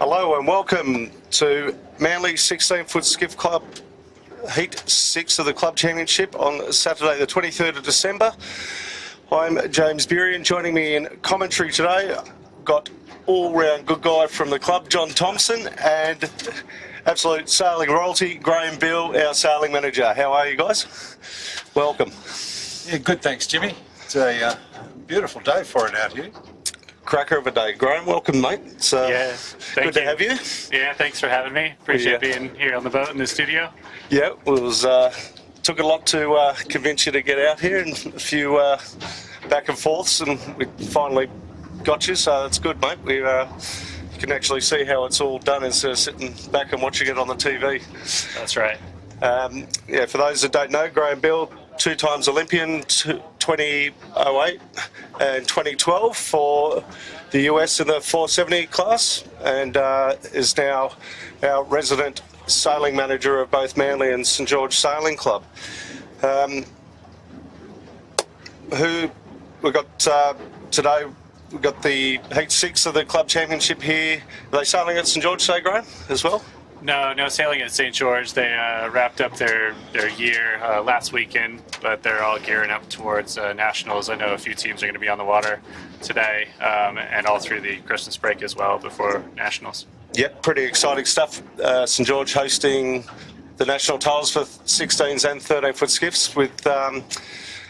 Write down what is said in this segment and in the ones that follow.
Hello and welcome to Manly 16Ft Skiff Club Heat 6 of the Club Championship on Saturday the 23rd of December. I'm James Beery and joining me in commentary today, got all-round good guy from the club, John Thompson, and absolute sailing royalty, Graham Bill, our sailing manager. How are you guys? Welcome. Yeah, good, thanks, Jimmy. It's a beautiful day for it out here. Cracker of a day. Graham, welcome, mate. It's good to have you. Yeah, thanks for having me. Appreciate being here on the boat in the studio. Yeah, it was took a lot to convince you to get out here, and a few back and forths, and we finally got you, so it's good, mate. We you can actually see how it's all done instead of sitting back and watching it on the TV. That's right. Yeah, for those that don't know, Graham Bill, 2 times Olympian, 2008 and 2012 for the US in the 470 class, and is now our resident sailing manager of both Manly and St George Sailing Club. Who we got today? We've got the Heat 6 of the Club Championship here. Are they sailing at St George, say, Graham, as well? No sailing at St George. They wrapped up their year last weekend, but they're all gearing up towards nationals. I know a few teams are going to be on the water today, and all through the Christmas break as well before nationals. Yep, pretty exciting stuff. St George hosting the national titles for 16s and 13-foot skiffs with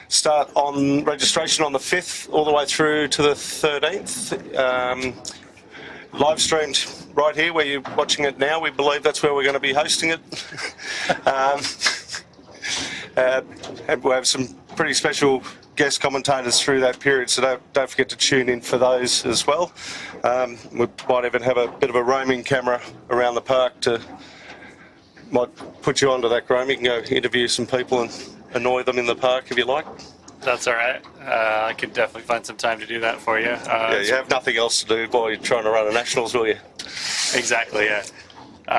start on registration on the 5th all the way through to the 13th. Live streamed right here where you're watching it now. We believe that's where we're going to be hosting it. And we'll have some pretty special guest commentators through that period, so don't forget to tune in for those as well. We might even have a bit of a roaming camera around the park might put you onto that, Graham. You can go interview some people and annoy them in the park if you like. That's all right. I could definitely find some time to do that for you. Yeah, you have nothing else to do while you're trying to run a nationals, will you? Exactly, yeah.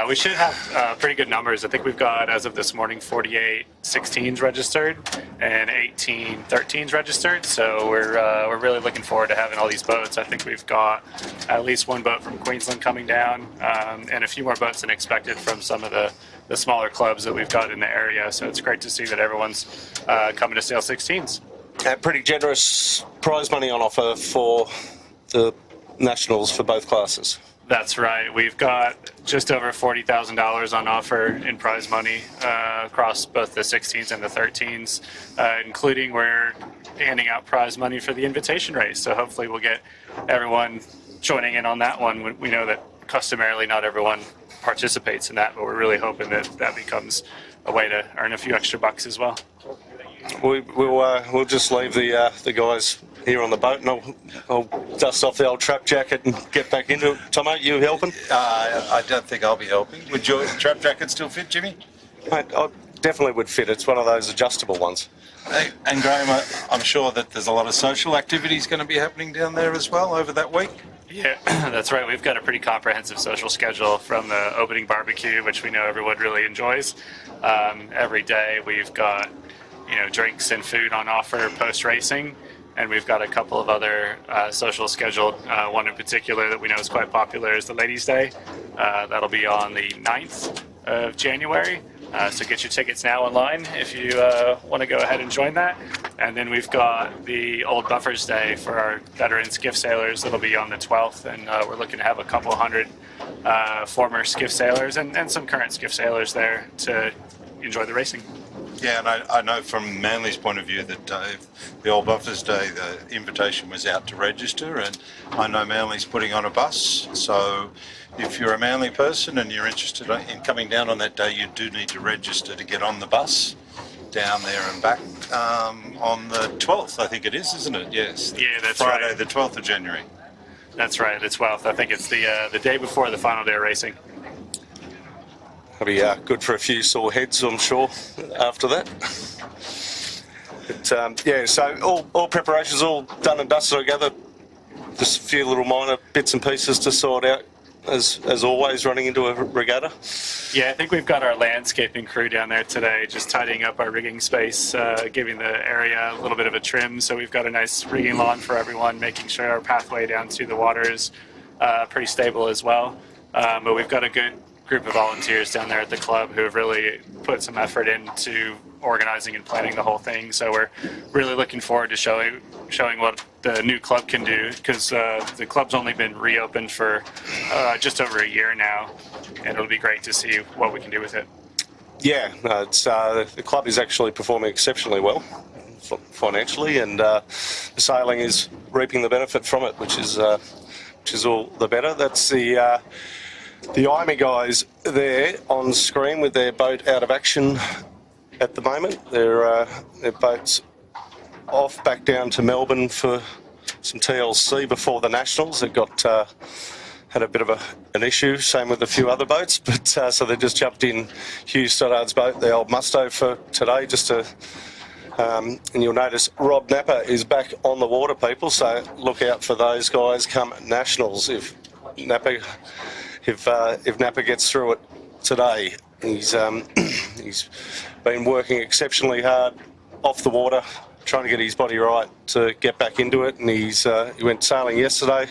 We should have pretty good numbers. I think we've got, as of this morning, 48 16s registered and 18 13s registered. So we're really looking forward to having all these boats. I think we've got at least one boat from Queensland coming down, and a few more boats than expected from some of the smaller clubs that we've got in the area. So it's great to see that everyone's coming to sail 16s. Pretty generous prize money on offer for the nationals for both classes. That's right. We've got just over $40,000 on offer in prize money across both the 16s and the 13s, including we're handing out prize money for the invitation race. So hopefully we'll get everyone joining in on that one. We know that customarily not everyone participates in that, but we're really hoping that that becomes a way to earn a few extra bucks as well. We'll just leave the guys here on the boat, and I'll dust off the old trap jacket and get back into it. Tomo, you helping? I don't think I'll be helping. Would your trap jacket still fit, Jimmy? Mate, I definitely would fit. It's one of those adjustable ones. Hey, and Graham, I'm sure that there's a lot of social activities going to be happening down there as well over that week. Yeah, that's right. We've got a pretty comprehensive social schedule from the opening barbecue, which we know everyone really enjoys. Every day we've got drinks and food on offer post-racing, and we've got a couple of other social scheduled. One in particular that we know is quite popular is the Ladies' Day. That'll be on the 9th of January. So get your tickets now online if you want to go ahead and join that. And then we've got the Old Buffers Day for our veteran skiff sailors. That'll be on the 12th, and we're looking to have a couple hundred former skiff sailors and some current skiff sailors there to enjoy the racing. Yeah, and I know from Manly's point of view that the Old Buffers Day, the invitation was out to register, and I know Manly's putting on a bus. So if you're a Manly person and you're interested in coming down on that day, you do need to register to get on the bus down there and back on the 12th, I think it is, isn't it? Yes. Yeah, that's Friday, right. the 12th of January. That's right, the 12th. I think it's the day before the final day of racing. That'll be good for a few sore heads, I'm sure, after that. But yeah, so all preparations all done and dusted, I gather. Just a few little minor bits and pieces to sort out, as always, running into a regatta. Yeah, I think we've got our landscaping crew down there today, just tidying up our rigging space, giving the area a little bit of a trim. So we've got a nice rigging lawn for everyone, making sure our pathway down to the water is pretty stable as well. But we've got a good group of volunteers down there at the club who have really put some effort into organizing and planning the whole thing. So we're really looking forward to showing what the new club can do, because the club's only been reopened for just over a year now, and it'll be great to see what we can do with it. Yeah, no, it's the club is actually performing exceptionally well financially, and the sailing is reaping the benefit from it, which is all the better. That's the IMI guys there on screen with their boat out of action at the moment. Their boat's off back down to Melbourne for some TLC before the Nationals. It got had a bit of an issue, same with a few other boats, but so they just jumped in Hugh Stoddard's boat, the old Musto, for today, just to and you'll notice Rob Napper is back on the water, people, so look out for those guys come Nationals. If Napper gets through it today, he's been working exceptionally hard off the water, trying to get his body right to get back into it, and he went sailing yesterday.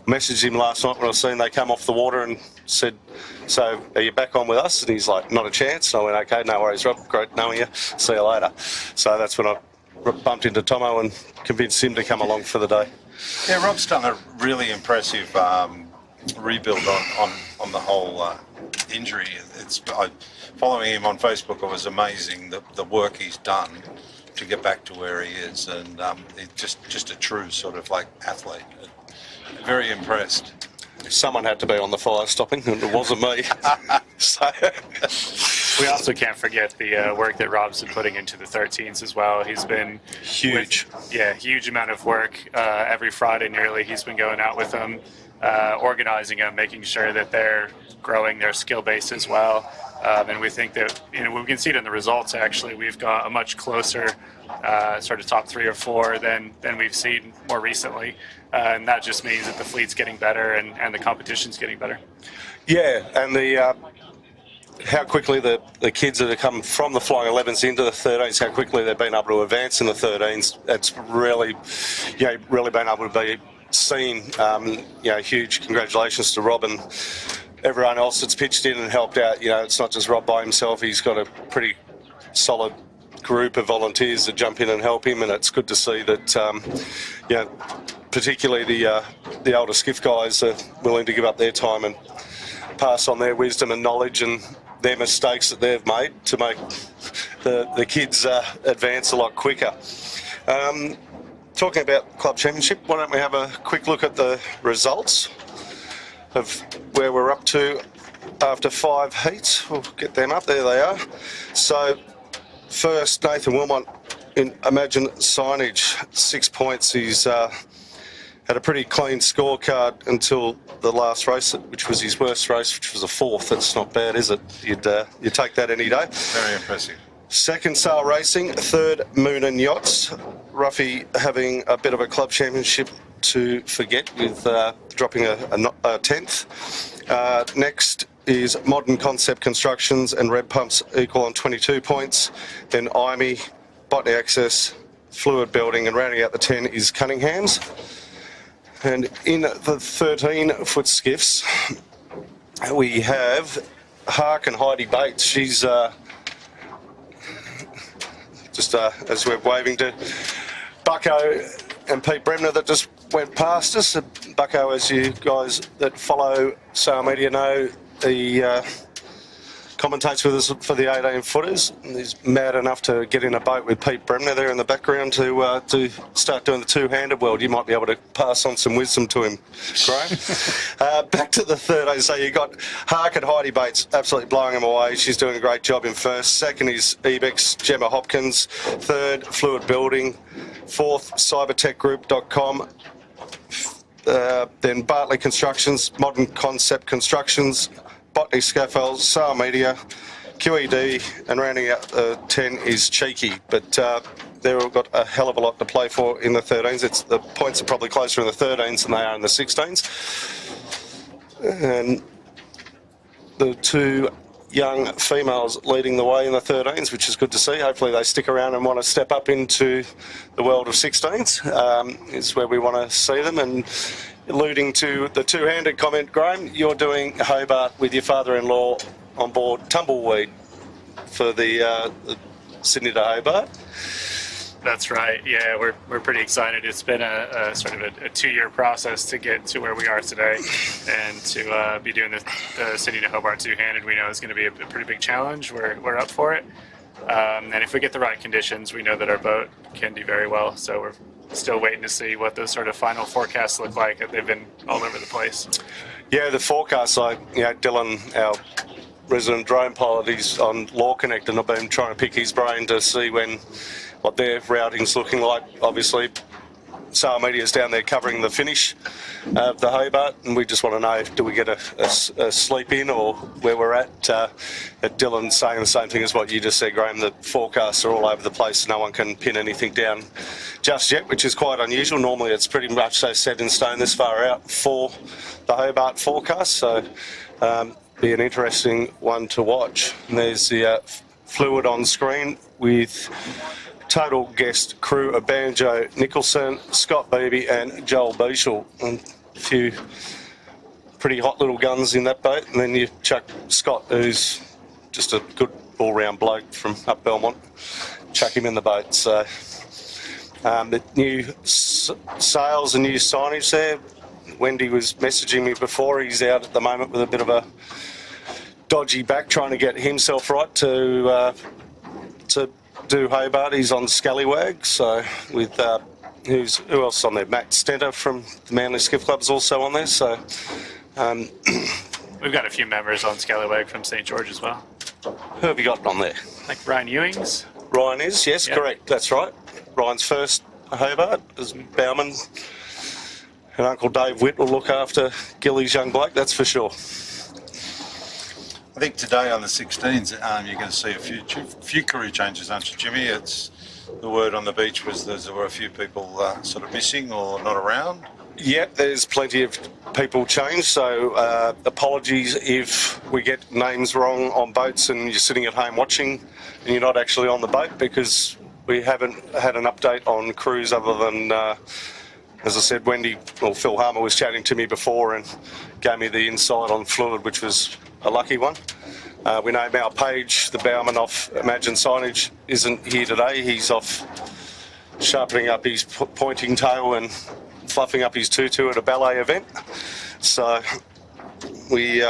Messaged him last night when I seen they come off the water and said, "So are you back on with us?" And he's like, "Not a chance." And I went, "Okay, no worries, Rob. Great knowing you. See you later." So that's when I bumped into Tomo and convinced him to come along for the day. Yeah, Rob's done a really impressive rebuild on the whole injury. Following him on Facebook, it was amazing the work he's done to get back to where he is, and he's just a true sort of like athlete. Very impressed. Someone had to be on the fire stopping, and it wasn't me. So we also can't forget the work that Rob's been putting into the 13s as well. He's been huge. Huge amount of work. Every Friday nearly he's been going out with them, organizing them, making sure that they're growing their skill base as well. And we think that, we can see it in the results. Actually, we've got a much closer sort of top 3 or 4 than we've seen more recently. And that just means that the fleet's getting better and the competition's getting better. Yeah, and how quickly the kids that have come from the flying 11s into the 13s, how quickly they've been able to advance in the 13s. It's really been able to be seen. Huge congratulations to Rob and everyone else that's pitched in and helped out. It's not just Rob by himself. He's got a pretty solid group of volunteers that jump in and help him, and it's good to see that, particularly the older skiff guys are willing to give up their time and pass on their wisdom and knowledge and their mistakes that they've made to make the kids advance a lot quicker. Talking about Club Championship, why don't we have a quick look at the results of where we're up to after 5 heats. We'll get them up. There they are. So first, Nathan Wilmot in Imagine Signage, 6 points. He's had a pretty clean scorecard until the last race, which was his worst race, which was a 4th. That's not bad, is it? You'd take that any day. Very impressive. Second, Sail Racing. Third, Moon and Yachts. Ruffy having a bit of a club championship to forget with dropping a 10th. Next is Modern Concept Constructions and Red Pumps equal on 22 points. Then IMI, Botany Access, Fluid Building, and rounding out the 10 is Cunningham's. And in the 13-foot skiffs, we have Hark and Heidi Bates. She's just as we're waving to Bucko and Pete Bremner that just went past us. Bucko, as you guys that follow Sail Media know, he commentates with us for the 18-footers. He's mad enough to get in a boat with Pete Bremner there in the background to start doing the two-handed world. You might be able to pass on some wisdom to him, Graham. Back to the 13. So you got Hark and Heidi Bates absolutely blowing him away. She's doing a great job in first. Second is Ebex, Gemma Hopkins. Third, Fluid Building. Fourth, cybertechgroup.com. Then Bartley Constructions, Modern Concept Constructions, Botany Scaffolds, Sail Media, QED, and rounding out 10 is Cheeky. But they've all got a hell of a lot to play for in the 13s. The points are probably closer in the 13s than they are in the 16s. And the 2 young females leading the way in the 13s, which is good to see. Hopefully they stick around and want to step up into the world of 16s, is where we want to see them. And alluding to the two-handed comment, Graham, you're doing Hobart with your father-in-law on board Tumbleweed for the Sydney to Hobart. That's right. Yeah, we're pretty excited. It's been a sort of a 2-year process to get to where we are today, and to be doing the Sydney to Hobart two-handed, we know is going to be a pretty big challenge. We're up for it, and if we get the right conditions, we know that our boat can do very well. So we're still waiting to see what those sort of final forecasts look like. They've been all over the place. Yeah, the forecasts, Dylan, our resident drone pilot, he's on Law Connect, and I've been trying to pick his brain to see what their routing's looking like. Obviously, Sail Media's down there covering the finish of the Hobart, and we just want to know, do we get a sleep in or where we're at? Dylan's saying the same thing as what you just said, Graham. The forecasts are all over the place. No one can pin anything down just yet, which is quite unusual. Normally it's pretty much so set in stone this far out for the Hobart forecast, so be an interesting one to watch. And there's the fluid on screen with total guest crew of Banjo Nicholson, Scott Beebe and Joel Beechel, and a few pretty hot little guns in that boat. And then you chuck Scott, who's just a good all-round bloke from up Belmont, chuck him in the boat. So the new sails and new signage there. Wendy was messaging me before. He's out at the moment with a bit of a dodgy back, trying to get himself right to do Hobart. He's on Scallywag, so with who else is on there? Matt Stenter from the Manly Skiff Club is also on there. So we've got a few members on Scallywag from St. George as well. Who have you got on there? Like Ryan Ewings. Ryan is, yes, Yeah. correct. That's right. Ryan's first Hobart as bowman, and Uncle Dave Witt will look after Gilly's young bloke. That's for sure. I think today on the 16s, you're going to see a few crew changes, aren't you, Jimmy? It's the word on the beach was there were a few people sort of missing or not around. Yeah, there's plenty of people changed, so apologies if we get names wrong on boats and you're sitting at home watching and you're not actually on the boat, because we haven't had an update on crews other than, as I said, Phil Harmer was chatting to me before and gave me the insight on fluid, which was a lucky one. We know Mal Page, the bowman off Imagine Signage, isn't here today. He's off sharpening up his pointing tail and fluffing up his tutu at a ballet event. So we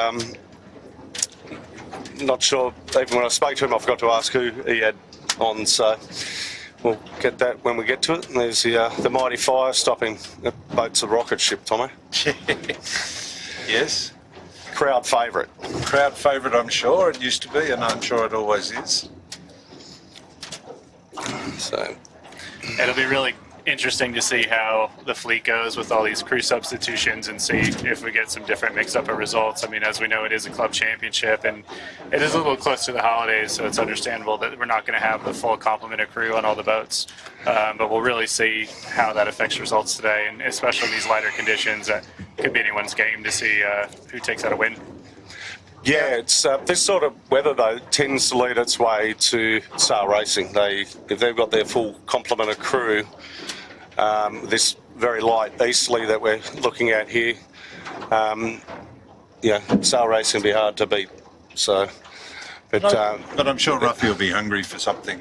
not sure, even when I spoke to him I forgot to ask who he had on, so we'll get that when we get to it. And there's the mighty fire stopping. That boat's a rocket ship, Tomo. Yes. Crowd favourite. Crowd favourite, I'm sure. It used to be, and I'm sure it always is. So It'll be really interesting to see how the fleet goes with all these crew substitutions and see if we get some different mix-up of results. I mean, as we know, it is a club championship, and it is a little close to the holidays, so it's understandable that we're not going to have the full complement of crew on all the boats. But we'll really see how that affects results today, and especially in these lighter conditions. It could be anyone's game to see who takes out a win. yeah, it's this sort of weather though tends to lead its way to sail racing. If they've got their full complement of crew, this very light easterly that we're looking at here, sail racing will be hard to beat. So, but I'm sure Ruffy will be hungry for something.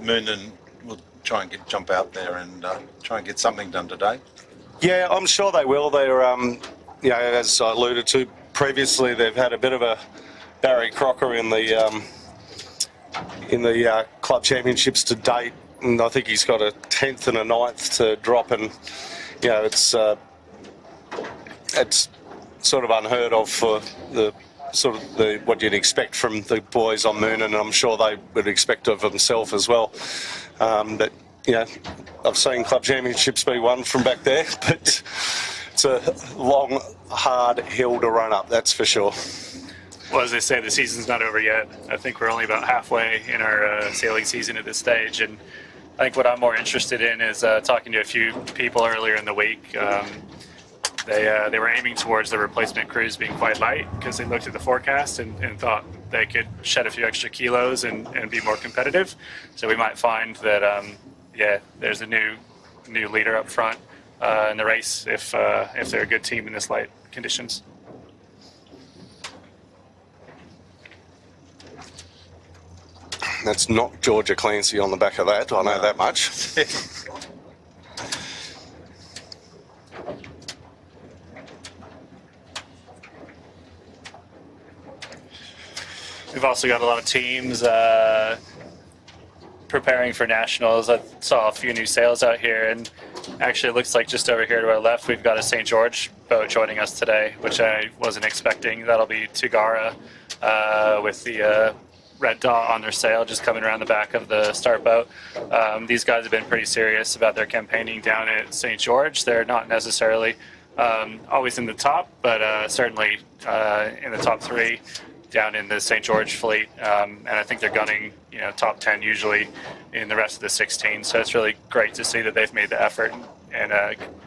Moonen will try and jump out there and try and get something done today. yeah, I'm sure they will. They're, as I alluded to previously, they've had a bit of a Barry Crocker in the club championships to date, and I think he's got a 10th and a 9th to drop, and it's sort of unheard of for the sort of what you'd expect from the boys on Moon, and I'm sure they would expect of themselves as well. But I've seen club championships be won from back there, but it's a long, hard hill to run up, that's for sure. Well, as they say, the season's not over yet. I think we're only about halfway in our sailing season at this stage, and I think what I'm more interested in is talking to a few people earlier in the week. They were aiming towards the replacement crews being quite light because they looked at the forecast and thought they could shed a few extra kilos and be more competitive. So we might find that, there's a new leader up front. in the race if they're a good team in this light conditions. That's not Georgia Clancy on the back of that, I know that much. We've also got a lot of teams preparing for nationals. I saw a few new sails out here, and actually it looks like just over here to our left we've got a St. George boat joining us today, which I wasn't expecting. That'll be Tagara with the red dot on their sail just coming around the back of the start boat. These guys have been pretty serious about their campaigning down at St. George. They're not necessarily always in the top, but certainly in the top 3 down in the St. George fleet, and I think they're gunning, top 10 usually in the rest of the 16. So it's really great to see that they've made the effort and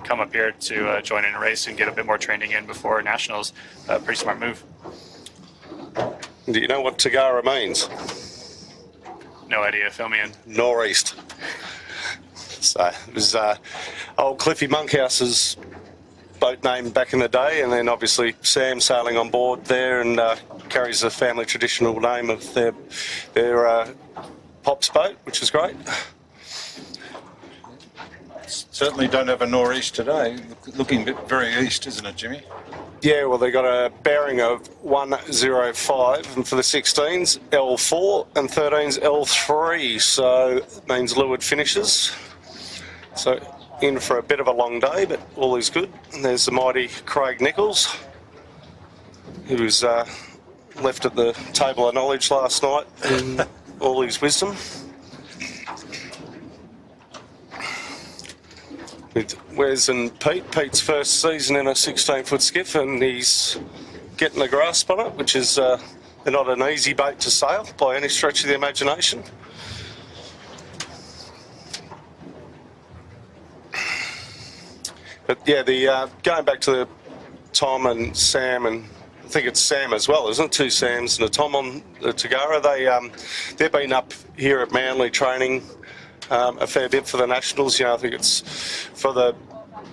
come up here to join in a race and get a bit more training in before nationals. Pretty smart move. Do you know what Tagara means? No idea. Fill me in. Northeast. So it was old Cliffy Monkhouse's boat name back in the day, and then obviously Sam sailing on board there and carries the family traditional name of their Pop's boat, which is great. Certainly don't have a nor'east today. Looking very east, isn't it, Jimmy? Yeah, well, they got a bearing of 105, and for the 16s, L4, and 13s, L3, so it means leeward finishes. So in for a bit of a long day, but all is good. And there's the mighty Craig Nichols, who was left at the table of knowledge last night in all his wisdom. With Wes and Pete. Pete's first season in a 16-foot skiff, and he's getting a grasp on it, which is not an easy boat to sail by any stretch of the imagination. But yeah, the going back to the Tom and Sam, and I think it's Sam as well, isn't it? 2 Sams and a Tom on the Tagara. They've been up here at Manly training a fair bit for the nationals. I think it's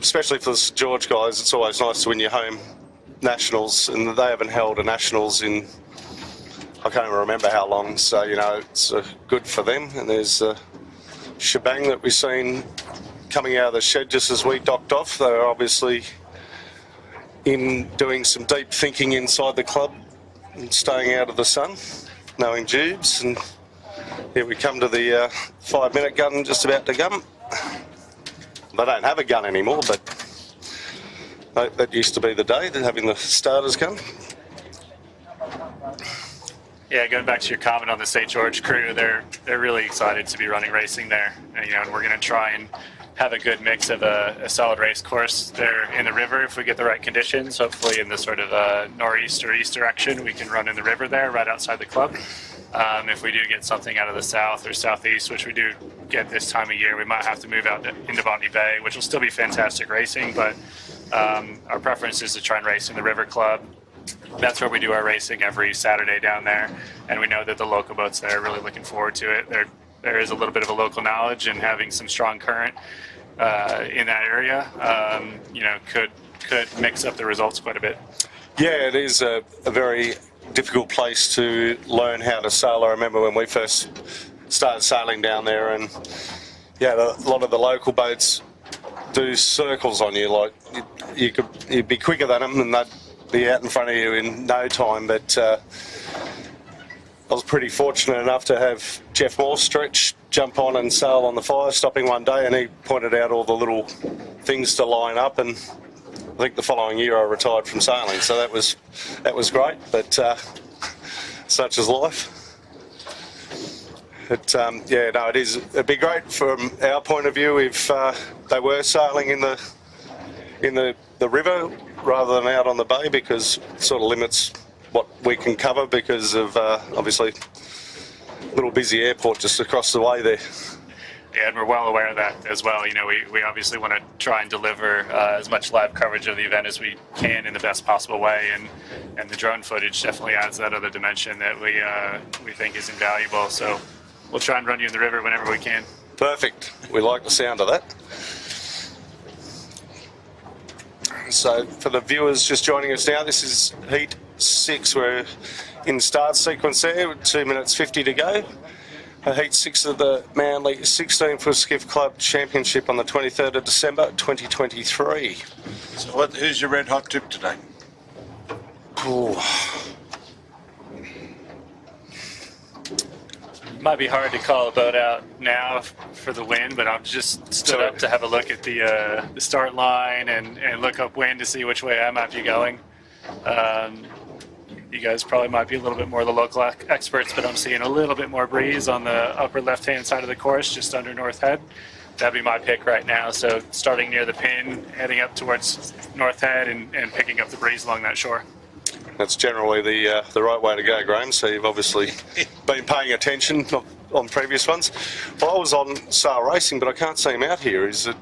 especially for the St. George guys, it's always nice to win your home nationals, and they haven't held a nationals in, I can't even remember how long, so it's good for them. And there's a shebang that we've seen coming out of the shed just as we docked off. They're obviously in doing some deep thinking inside the club and staying out of the sun, knowing Jubes. And here we come to the 5-minute gun, just about to gun. They don't have a gun anymore, but that used to be the day, having the starters gun. Yeah, going back to your comment on the St. George crew, they're really excited to be running racing there, and we're going to try and have a good mix of a solid race course there in the river if we get the right conditions. Hopefully in the sort of northeast or east direction, we can run in the river there right outside the club. If we do get something out of the south or southeast, which we do get this time of year, we might have to move out into Botany Bay, which will still be fantastic racing, but our preference is to try and race in the river club. That's where we do our racing every Saturday down there, and we know that the local boats there are really looking forward to it. There is a little bit of a local knowledge, and having some strong current in that area, could mix up the results quite a bit. Yeah, it is a very difficult place to learn how to sail. I remember when we first started sailing down there, and a lot of the local boats do circles on you. Like you'd be quicker than them, and they'd be out in front of you in no time. But I was pretty fortunate enough to have Jeff Moorstretch jump on and sail on the fire stopping one day, and he pointed out all the little things to line up, and I think the following year I retired from sailing, so that was great, but such is life. But it is. It'd be great from our point of view if they were sailing in the river rather than out on the bay, because it sort of limits what we can cover because of obviously little busy airport just across the way there. Yeah, and we're well aware of that as well. We obviously want to try and deliver as much live coverage of the event as we can in the best possible way, and the drone footage definitely adds that other dimension that we think is invaluable. So we'll try and run you in the river whenever we can. Perfect. We like the sound of that. So for the viewers just joining us now, this is Heat 6. We're in start sequence there with 2 minutes 50 to go. Heat 6 of the Manly 16Ft Skiff Club Championship on the 23rd of December 2023. So who's your red hot tip today? Ooh. Might be hard to call a boat out now for the wind, but I've just stood up to have a look at the start line and look up wind to see which way I might be going. You guys probably might be a little bit more the local experts, but I'm seeing a little bit more breeze on the upper left-hand side of the course, just under North Head. That'd be my pick right now. So starting near the pin, heading up towards North Head and picking up the breeze along that shore. That's generally the right way to go, Graham. So you've obviously been paying attention on previous ones. Well, I was on Sail Racing, but I can't see him out here. Is it?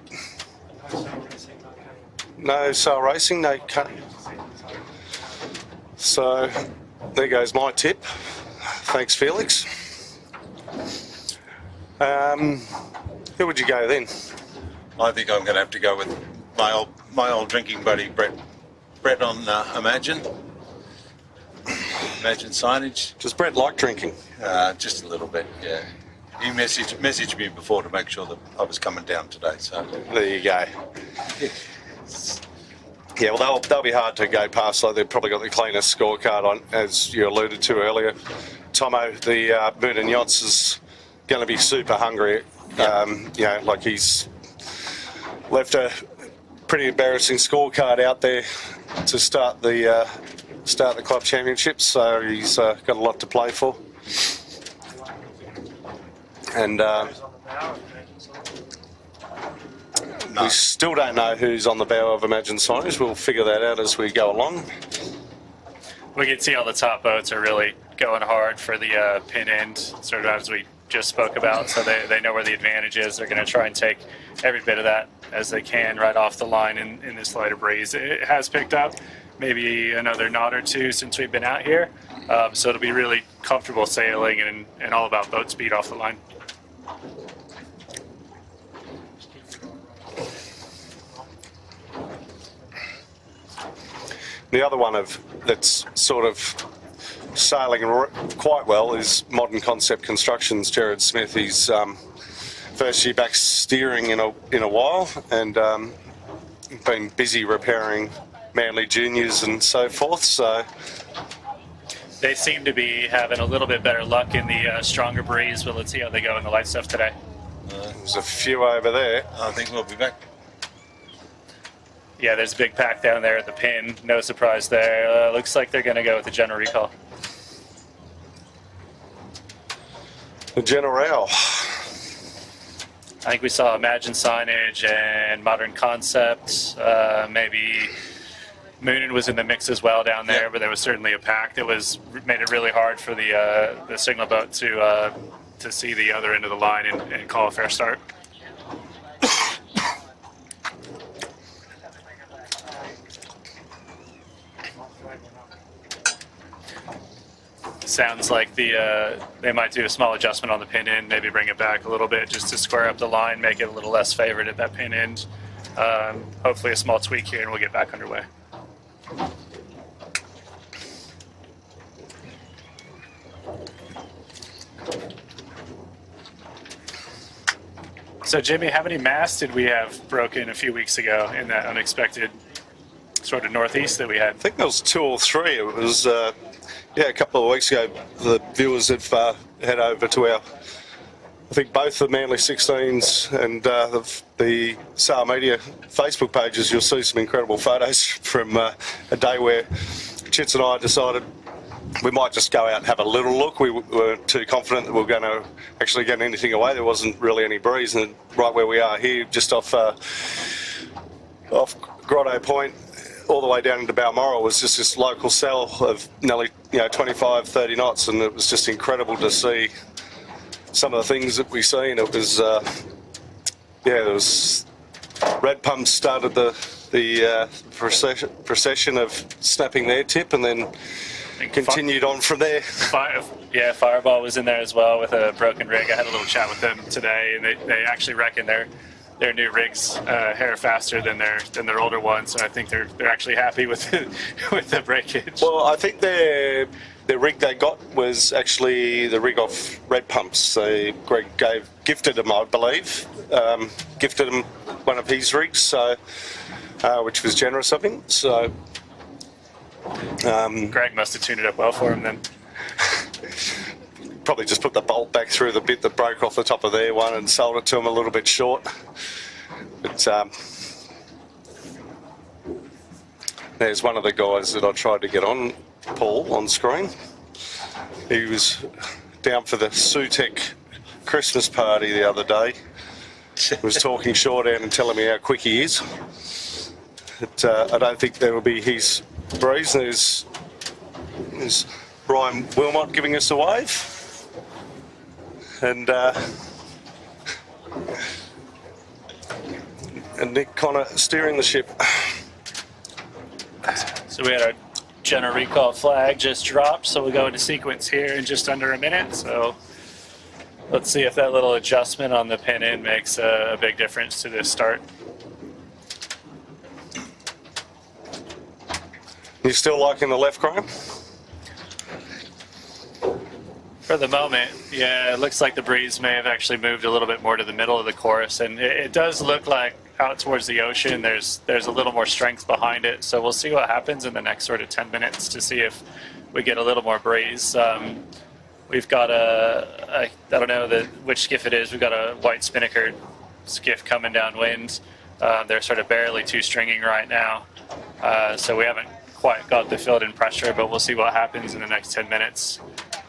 No Sail Racing, no cut. So there goes my tip. Thanks, Felix. Who would you go then? I think I'm going to have to go with my old drinking buddy Brett on Imagine signage. Does Brett like drinking? Just a little bit, yeah. He messaged me before to make sure that I was coming down today. So there you go. Yeah, well, they'll be hard to go past. Like they've probably got the cleanest scorecard on, as you alluded to earlier. Tomo, the Moon and Yachts, is going to be super hungry. Like he's left a pretty embarrassing scorecard out there to start the club championships. So he's got a lot to play for. And we still don't know who's on the bow of Imagine signage. We'll figure that out as we go along. We can see all the top boats are really going hard for the pin end, sort of as we just spoke about. So they know where the advantage is. They're going to try and take every bit of that as they can right off the line in this lighter breeze. It has picked up maybe another knot or two since we've been out here. So it'll be really comfortable sailing and all about boat speed off the line. The other one that's sort of sailing quite well is Modern Concept Constructions. Jared Smith, he's first year back steering in a while, and been busy repairing Manly Juniors and so forth. So they seem to be having a little bit better luck in the stronger breeze, but let's see how they go in the light stuff today. There's a few over there. I think we'll be back. Yeah, there's a big pack down there at the pin. No surprise there. Looks like they're going to go with the general recall. The General. I think we saw Imagine signage and Modern Concept. Maybe Moonin was in the mix as well down there, but there was certainly a pack that made it really hard for the signal boat to see the other end of the line and call a fair start. Sounds like they might do a small adjustment on the pin end, maybe bring it back a little bit just to square up the line, make it a little less favored at that pin end. Hopefully a small tweak here and we'll get back underway. So Jimmy, how many masts did we have broken a few weeks ago in that unexpected sort of northeast that we had? I think there was 2 or 3. It was a couple of weeks ago. The viewers have head over to our, I think both the Manly 16s and the Sail Media Facebook pages. You'll see some incredible photos from a day where Chits and I decided we might just go out and have a little look. We weren't too confident that we were going to actually get anything away. There wasn't really any breeze, and right where we are here, just off Grotto Point, all the way down into Balmoral, was just this local cell of nearly 25, 30 knots, and it was just incredible to see some of the things that we seen. It was there was Red Pumps started the procession of snapping their tip, and then continued on from there. Fireball was in there as well with a broken rig. I had a little chat with them today, and they actually reckon they're their new rigs a hair faster than their older ones, so I think they're actually happy with with the breakage. Well, I think the rig they got was actually the rig off Red Pumps. So Greg gifted them, I believe, gifted him one of his rigs, so which was generous of him. So Greg must have tuned it up well for him then. Probably just put the bolt back through the bit that broke off the top of their one and sold it to him a little bit short. But there's one of the guys that I tried to get on, Paul, on screen. He was down for the Sutek Christmas party the other day. He was talking shorthand and telling me how quick he is. But I don't think there will be his breeze. There's Brian Wilmot giving us a wave. And Nick Connor steering the ship. So we had our general recall flag just dropped, so we'll go into sequence here in just under a minute. So let's see if that little adjustment on the pin in makes a big difference to this start. You still liking the left, Graham? For the moment, yeah, it looks like the breeze may have actually moved a little bit more to the middle of the course, and it does look like out towards the ocean there's a little more strength behind it. So we'll see what happens in the next sort of 10 minutes to see if we get a little more breeze. We've got I don't know which skiff it is. We've got a white spinnaker skiff coming downwind. They're sort of barely two-stringing right now, so we haven't quite got the filled-in pressure, but we'll see what happens in the next 10 minutes.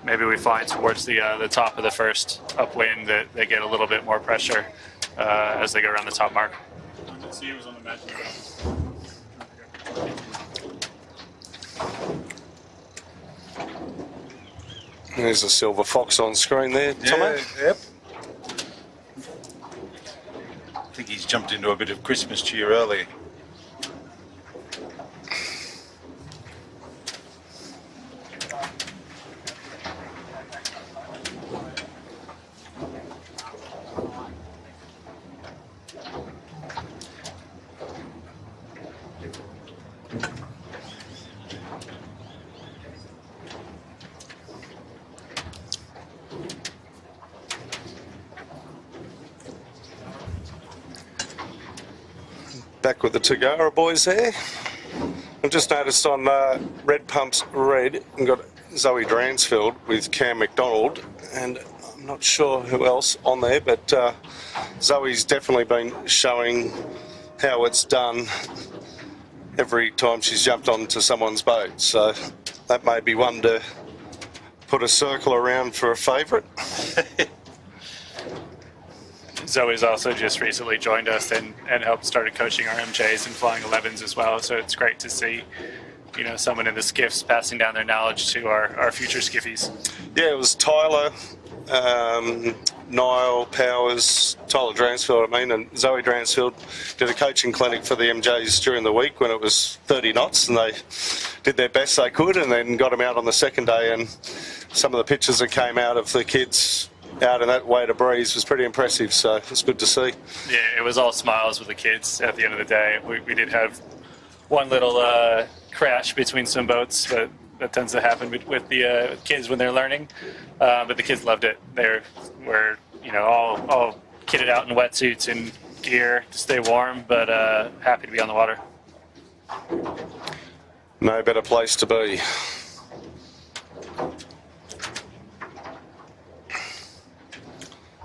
Maybe we find towards the top of the first upwind that they get a little bit more pressure as they go around the top mark. See, it was on the match. There's a silver fox on screen there, Tomo. Yeah, yep. I think he's jumped into a bit of Christmas cheer early. Back with the Tagara boys there. I've just noticed on Red Pumps Red, we've got Zoe Dransfield with Cam McDonald, and I'm not sure who else on there, but Zoe's definitely been showing how it's done every time she's jumped onto someone's boat. So that may be one to put a circle around for a favourite. Zoe's also just recently joined us and helped started coaching our MJs and flying 11s as well. So it's great to see, you know, someone in the skiffs passing down their knowledge to our future skiffies. Yeah, it was Tyler, Niall Powers, Tyler Dransfield, and Zoe Dransfield did a coaching clinic for the MJs during the week when it was 30 knots, and they did their best they could, and then got them out on the second day, and some of the pictures that came out of the kids out in that weight of breeze was pretty impressive, so it's good to see. Yeah, it was all smiles with the kids at the end of the day. We did have one little crash between some boats, but that tends to happen with the kids when they're learning. But the kids loved it. They were you know, all kitted out in wetsuits and gear to stay warm, but happy to be on the water. No better place to be.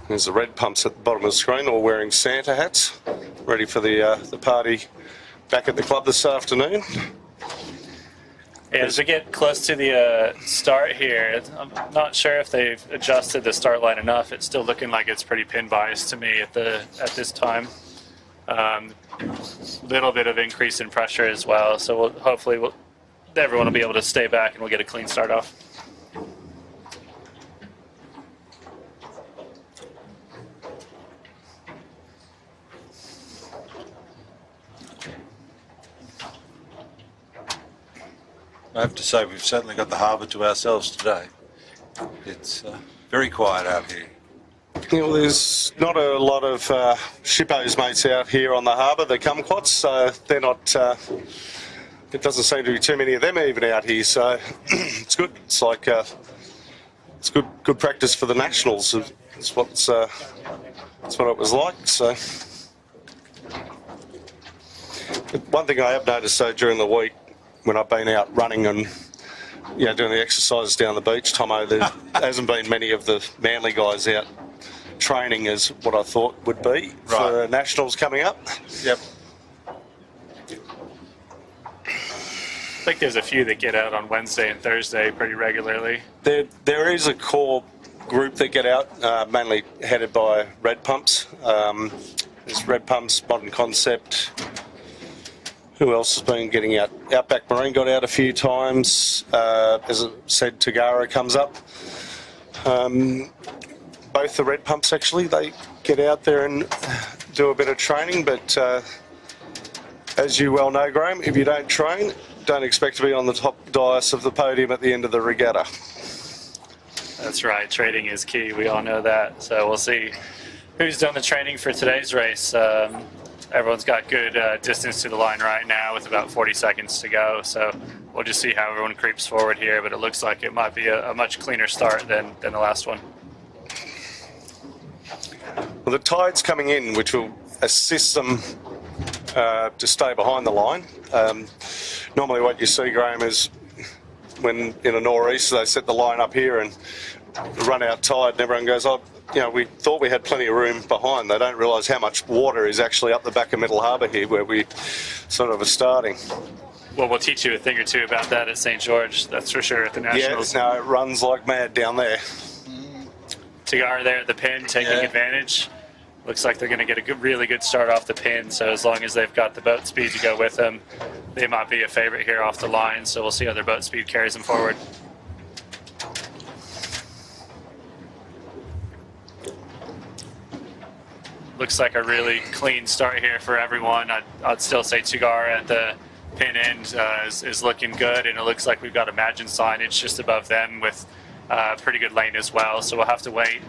There's the Red Pumps at the bottom of the screen, all wearing Santa hats, ready for the party back at the club this afternoon. Yeah, as we get close to the start here, I'm not sure if they've adjusted the start line enough. It's still looking like it's pretty pin biased to me at this time. Little bit of increase in pressure as well, so hopefully everyone will be able to stay back and we'll get a clean start off. I have to say, we've certainly got the harbour to ourselves today. It's very quiet out here. You know, there's not a lot of shippos mates out here on the harbour, the kumquats, so they're not. It doesn't seem to be too many of them even out here, so it's good. It's like it's good practice for the nationals. It's what it was like. So one thing I have noticed though during the week when I've been out running and doing the exercises down the beach, Tomo, there hasn't been many of the Manly guys out training as what I thought would be for nationals coming up. Yep. I think there's a few that get out on Wednesday and Thursday pretty regularly. There is a core group that get out, mainly headed by Red Pumps. There's Red Pumps, Modern Concept. Who else has been getting out? Outback Marine got out a few times. As I said, Tagara comes up. Both the Red Pumps, actually, they get out there and do a bit of training. But as you well know, Graham, if you don't train, don't expect to be on the top dais of the podium at the end of the regatta. That's right. Training is key. We all know that. So we'll see who's done the training for today's race. Everyone's got good distance to the line right now with about 40 seconds to go. So we'll just see how everyone creeps forward here. But it looks like it might be a much cleaner start than the last one. Well, the tide's coming in, which will assist them to stay behind the line. Normally what you see, Graham, is when in a nor'easter they set the line up here and run out tide and everyone goes, oh, we thought we had plenty of room behind. They don't realise how much water is actually up the back of Middle Harbour here where we sort of are starting. Well, we'll teach you a thing or two about that at St. George, that's for sure, at the Nationals. Yeah, no, it runs like mad down there. Tagara there at the pin, taking advantage. Looks like they're going to get a really good start off the pin, so as long as they've got the boat speed to go with them, they might be a favourite here off the line, so we'll see how their boat speed carries them forward. Looks like a really clean start here for everyone. I'd still say Tagara at the pin end is looking good, and it looks like we've got Imagine signage just above them with pretty good lane as well, so we'll have to wait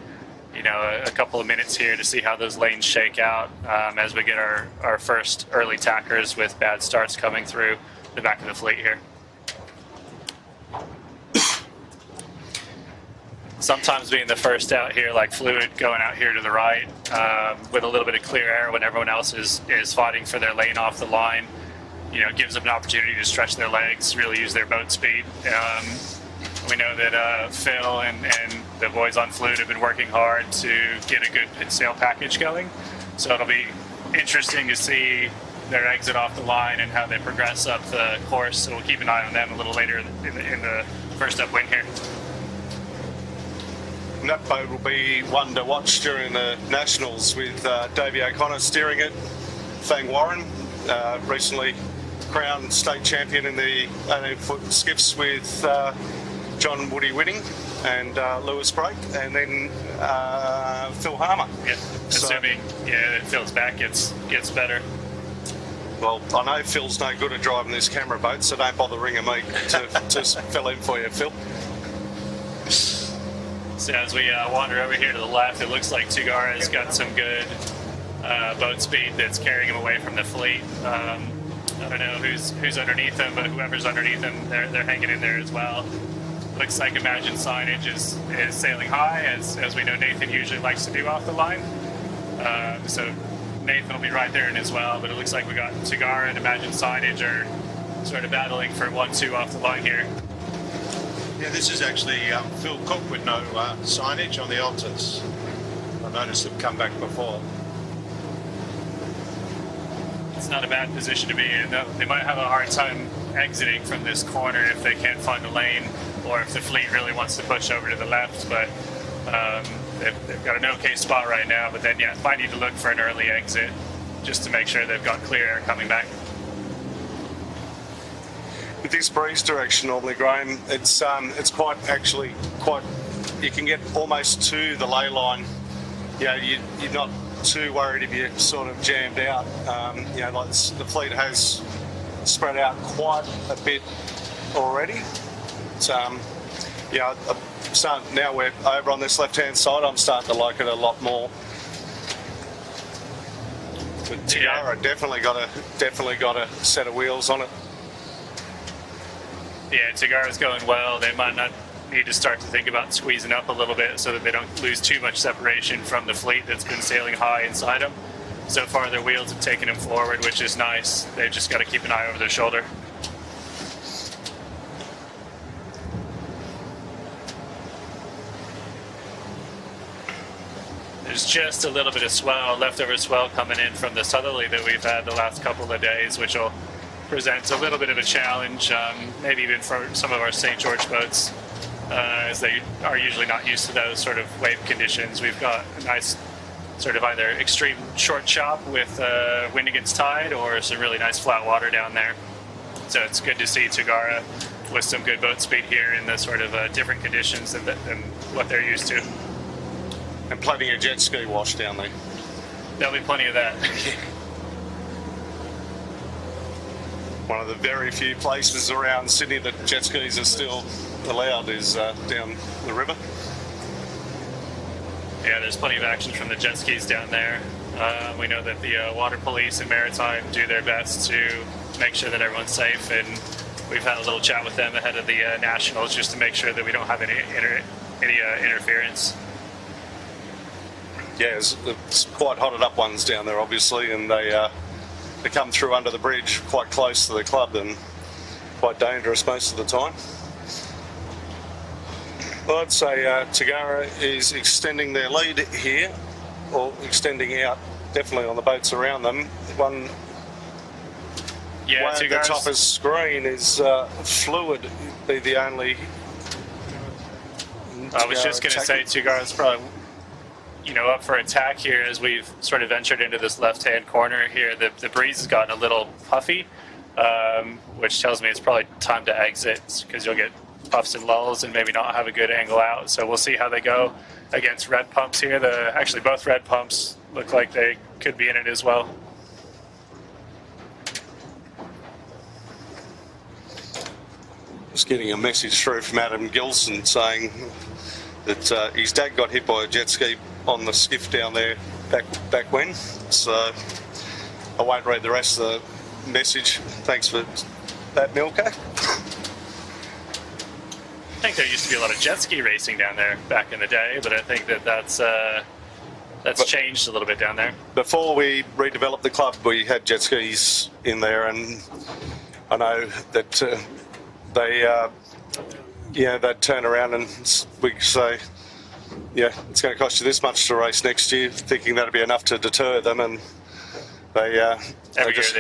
a couple of minutes here to see how those lanes shake out as we get our first early tackers with bad starts coming through the back of the fleet here. Sometimes being the first out here, like Fluid going out here to the right with a little bit of clear air when everyone else is fighting for their lane off the line, gives them an opportunity to stretch their legs, really use their boat speed. We know that Phil and the boys on Fluid have been working hard to get a good pit sail package going. So it'll be interesting to see their exit off the line and how they progress up the course. So we'll keep an eye on them a little later in the first upwind here. And that boat will be one to watch during the Nationals with Davey O'Connor steering it. Fang Warren, recently crowned state champion in the 16Ft Skiffs with John Woody Whitting and Lewis Brake, and then Phil Harmer. Yeah, assuming Phil's back gets better. Well, I know Phil's no good at driving this camera boat, so don't bother ringing me to fill in for you, Phil. So as we wander over here to the left, it looks like Tagara's got some good boat speed that's carrying him away from the fleet. I don't know who's underneath them, but whoever's underneath them, they're hanging in there as well. Looks like Imagine signage is sailing high, as we know Nathan usually likes to do off the line. So Nathan will be right there in as well, but it looks like we got Tagara and Imagine signage are sort of battling for 1-2 off the line here. Yeah, this is actually Phil Cook with no signage on the Altus. I noticed them come back before. It's not a bad position to be in. They might have a hard time exiting from this corner if they can't find a lane, or if the fleet really wants to push over to the left, but they've got an okay spot right now, but then might need to look for an early exit just to make sure they've got clear air coming back. With this breeze direction normally, Graham, it's quite, you can get almost to the ley line. You're not too worried if you're sort of jammed out. Like the fleet has spread out quite a bit already. Yeah, now we're over on this left-hand side, I'm starting to like it a lot more. But Tagara definitely got a set of wheels on it. Yeah, Tagara's going well. They might not need to start to think about squeezing up a little bit so that they don't lose too much separation from the fleet that's been sailing high inside them. So far, their wheels have taken them forward, which is nice. They've just got to keep an eye over their shoulder. There's just a little bit of swell, leftover swell coming in from the southerly that we've had the last couple of days, which will present a little bit of a challenge, maybe even for some of our St. George boats, as they are usually not used to those sort of wave conditions. We've got a nice sort of either extreme short chop with wind against tide or some really nice flat water down there. So it's good to see Tagara with some good boat speed here in the sort of different conditions than what they're used to. And plenty of jet ski wash down there. There'll be plenty of that. One of the very few places around Sydney that jet skis are still allowed is down the river. Yeah, there's plenty of action from the jet skis down there. We know that the water police and maritime do their best to make sure that everyone's safe, and we've had a little chat with them ahead of the nationals just to make sure that we don't have any interference. Yeah, it's quite hotted up ones down there, obviously, and they come through under the bridge quite close to the club and quite dangerous most of the time. Well, I'd say Tagara is extending their lead here, or extending out, definitely on the boats around them. One way at the top of screen is Fluid, be the only. I was just going to say Tagara's probably, up for attack here as we've sort of ventured into this left-hand corner here. The breeze has gotten a little puffy, which tells me it's probably time to exit, because you'll get puffs and lulls and maybe not have a good angle out. So we'll see how they go against red pumps here. Actually, both red pumps look like they could be in it as well. Just getting a message through from Adam Gilson saying that his dad got hit by a jet ski on the skiff down there back when. So I won't read the rest of the message. Thanks for that, Milko. I think there used to be a lot of jet ski racing down there back in the day, but I think that's changed a little bit down there. Before we redeveloped the club, we had jet skis in there, and I know that they'd turn around and we'd say, yeah, it's going to cost you this much to race next year, thinking that'd be enough to deter them, and they just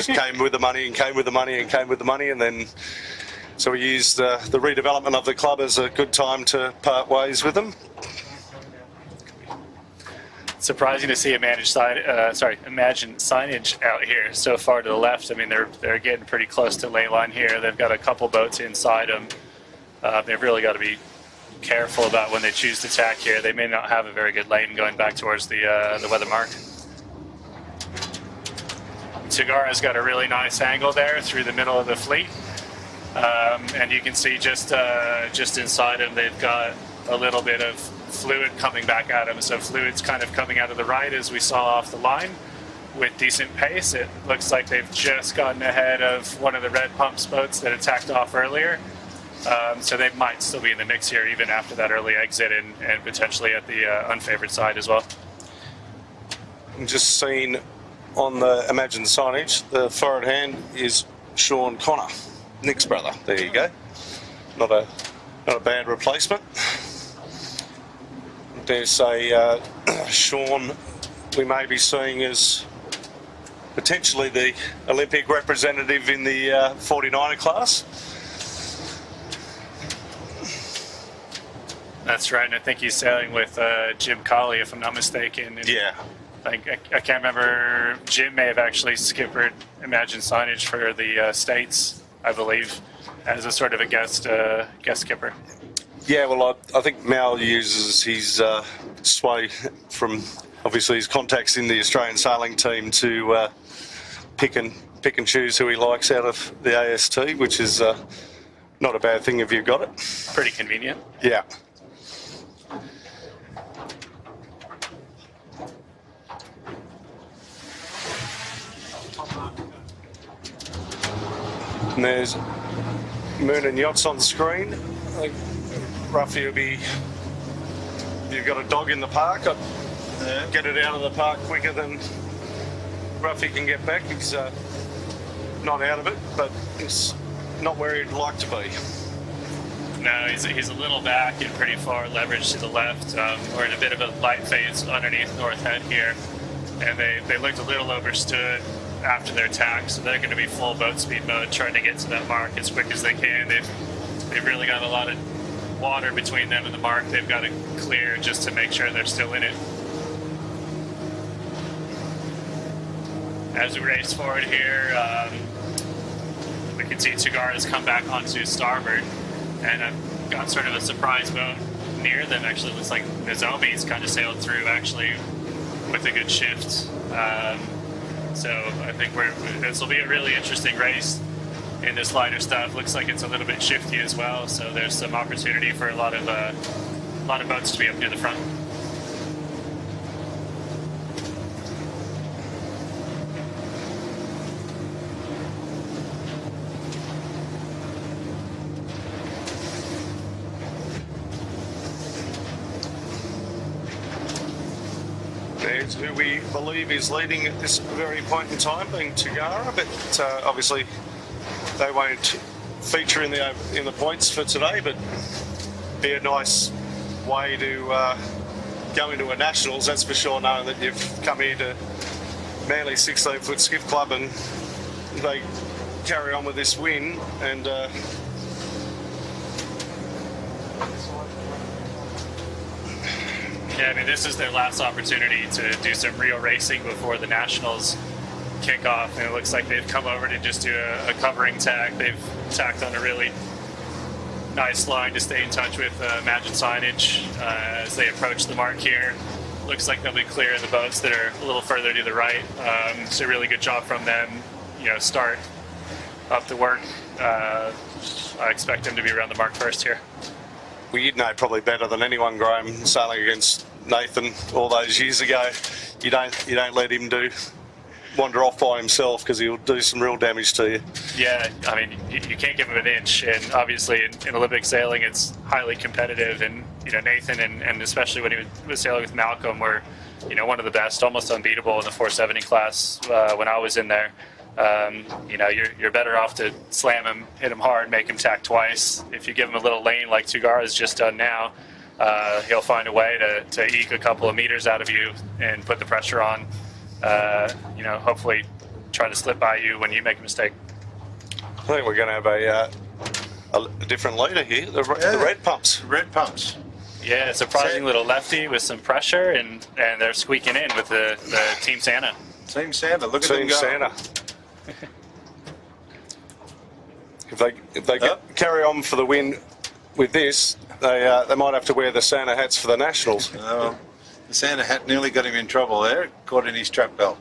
came with the money and came with the money and came with the money, and then so we used the redevelopment of the club as a good time to part ways with them. Surprising to see Imagine signage out here so far to the left. I mean, they're getting pretty close to ley line here. They've got a couple boats inside them. They've really got to be careful about when they choose to tack here. They may not have a very good lane going back towards the weather mark. Tagara's got a really nice angle there through the middle of the fleet. And you can see just inside them, they've got a little bit of fluid coming back at them. So fluid's kind of coming out of the right as we saw off the line with decent pace. It looks like they've just gotten ahead of one of the red pumps boats that attacked off earlier. So they might still be in the mix here even after that early exit, and potentially at the unfavored side as well. Just seen on the Imagine signage, the forward hand is Sean Connor, Nick's brother. There you go. Not a bad replacement. I dare say Sean we may be seeing as potentially the Olympic representative in the 49er class. That's right, and I think he's sailing with Jim Colley, if I'm not mistaken. And yeah. I can't remember. Jim may have actually skippered Imagine signage for the States, I believe, as a sort of a guest skipper. Yeah, well, I think Mal uses his sway from obviously his contacts in the Australian sailing team to pick and choose who he likes out of the AST, which is not a bad thing if you've got it. Pretty convenient. Yeah. And there's Moon and Yachts on the screen. I think roughly it'll be, if you've got a dog in the park, I'd get it out of the park quicker than Ruffy can get back. He's not out of it, but it's not where he'd like to be. No, he's a little back and pretty far leveraged to the left. We're in a bit of a light phase underneath North Head here, and they looked a little overstood after their attack, so they're going to be full boat speed mode, trying to get to that mark as quick as they can. They've really got a lot of water between them and the mark. They've got to clear just to make sure they're still in it. As we race forward here, we can see Tagara's come back onto starboard, and I've got sort of a surprise boat near them. Actually, it looks like Nozomi's kind of sailed through actually with a good shift. So I think this will be a really interesting race in this lighter stuff. Looks like it's a little bit shifty as well, so there's some opportunity for a lot of boats to be up near the front. There's who we believe is leading at this very point in time, being Tagara, but obviously they won't feature in the points for today, but be a nice way to go into a nationals, that's for sure, knowing that you've come here to Manly 16Ft Skiff Club and they carry on with this win. And yeah, I mean, this is their last opportunity to do some real racing before the Nationals kick off. And it looks like they've come over to just do a covering tack. They've tacked on a really nice line to stay in touch with Imagine signage as they approach the mark here. Looks like they'll be clear of the boats that are a little further to the right. So really good job from them. You know, start up the work. I expect them to be around the mark first here. well, you'd know probably better than anyone, Graham, sailing against Nathan all those years ago. You don't let him wander off by himself, because he'll do some real damage to you. Yeah, I mean, you can't give him an inch, and obviously in Olympic sailing it's highly competitive, and Nathan and especially when he was sailing with Malcolm were one of the best, almost unbeatable in the 470 class when I was in there. You're better off to slam him, hit him hard, make him tack twice. If you give him a little lane like Tagara's just done now, he'll find a way to eke a couple of meters out of you and put the pressure on. Hopefully try to slip by you when you make a mistake. I think we're going to have a different leader here, the red pumps. Red pumps. Yeah, surprising little lefty with some pressure, and they're squeaking in with the Team Santa. Team Santa, look at them Team go. Santa. If they carry on for the win with this, they might have to wear the Santa hats for the Nationals. The Santa hat nearly got him in trouble there, caught in his trap belt.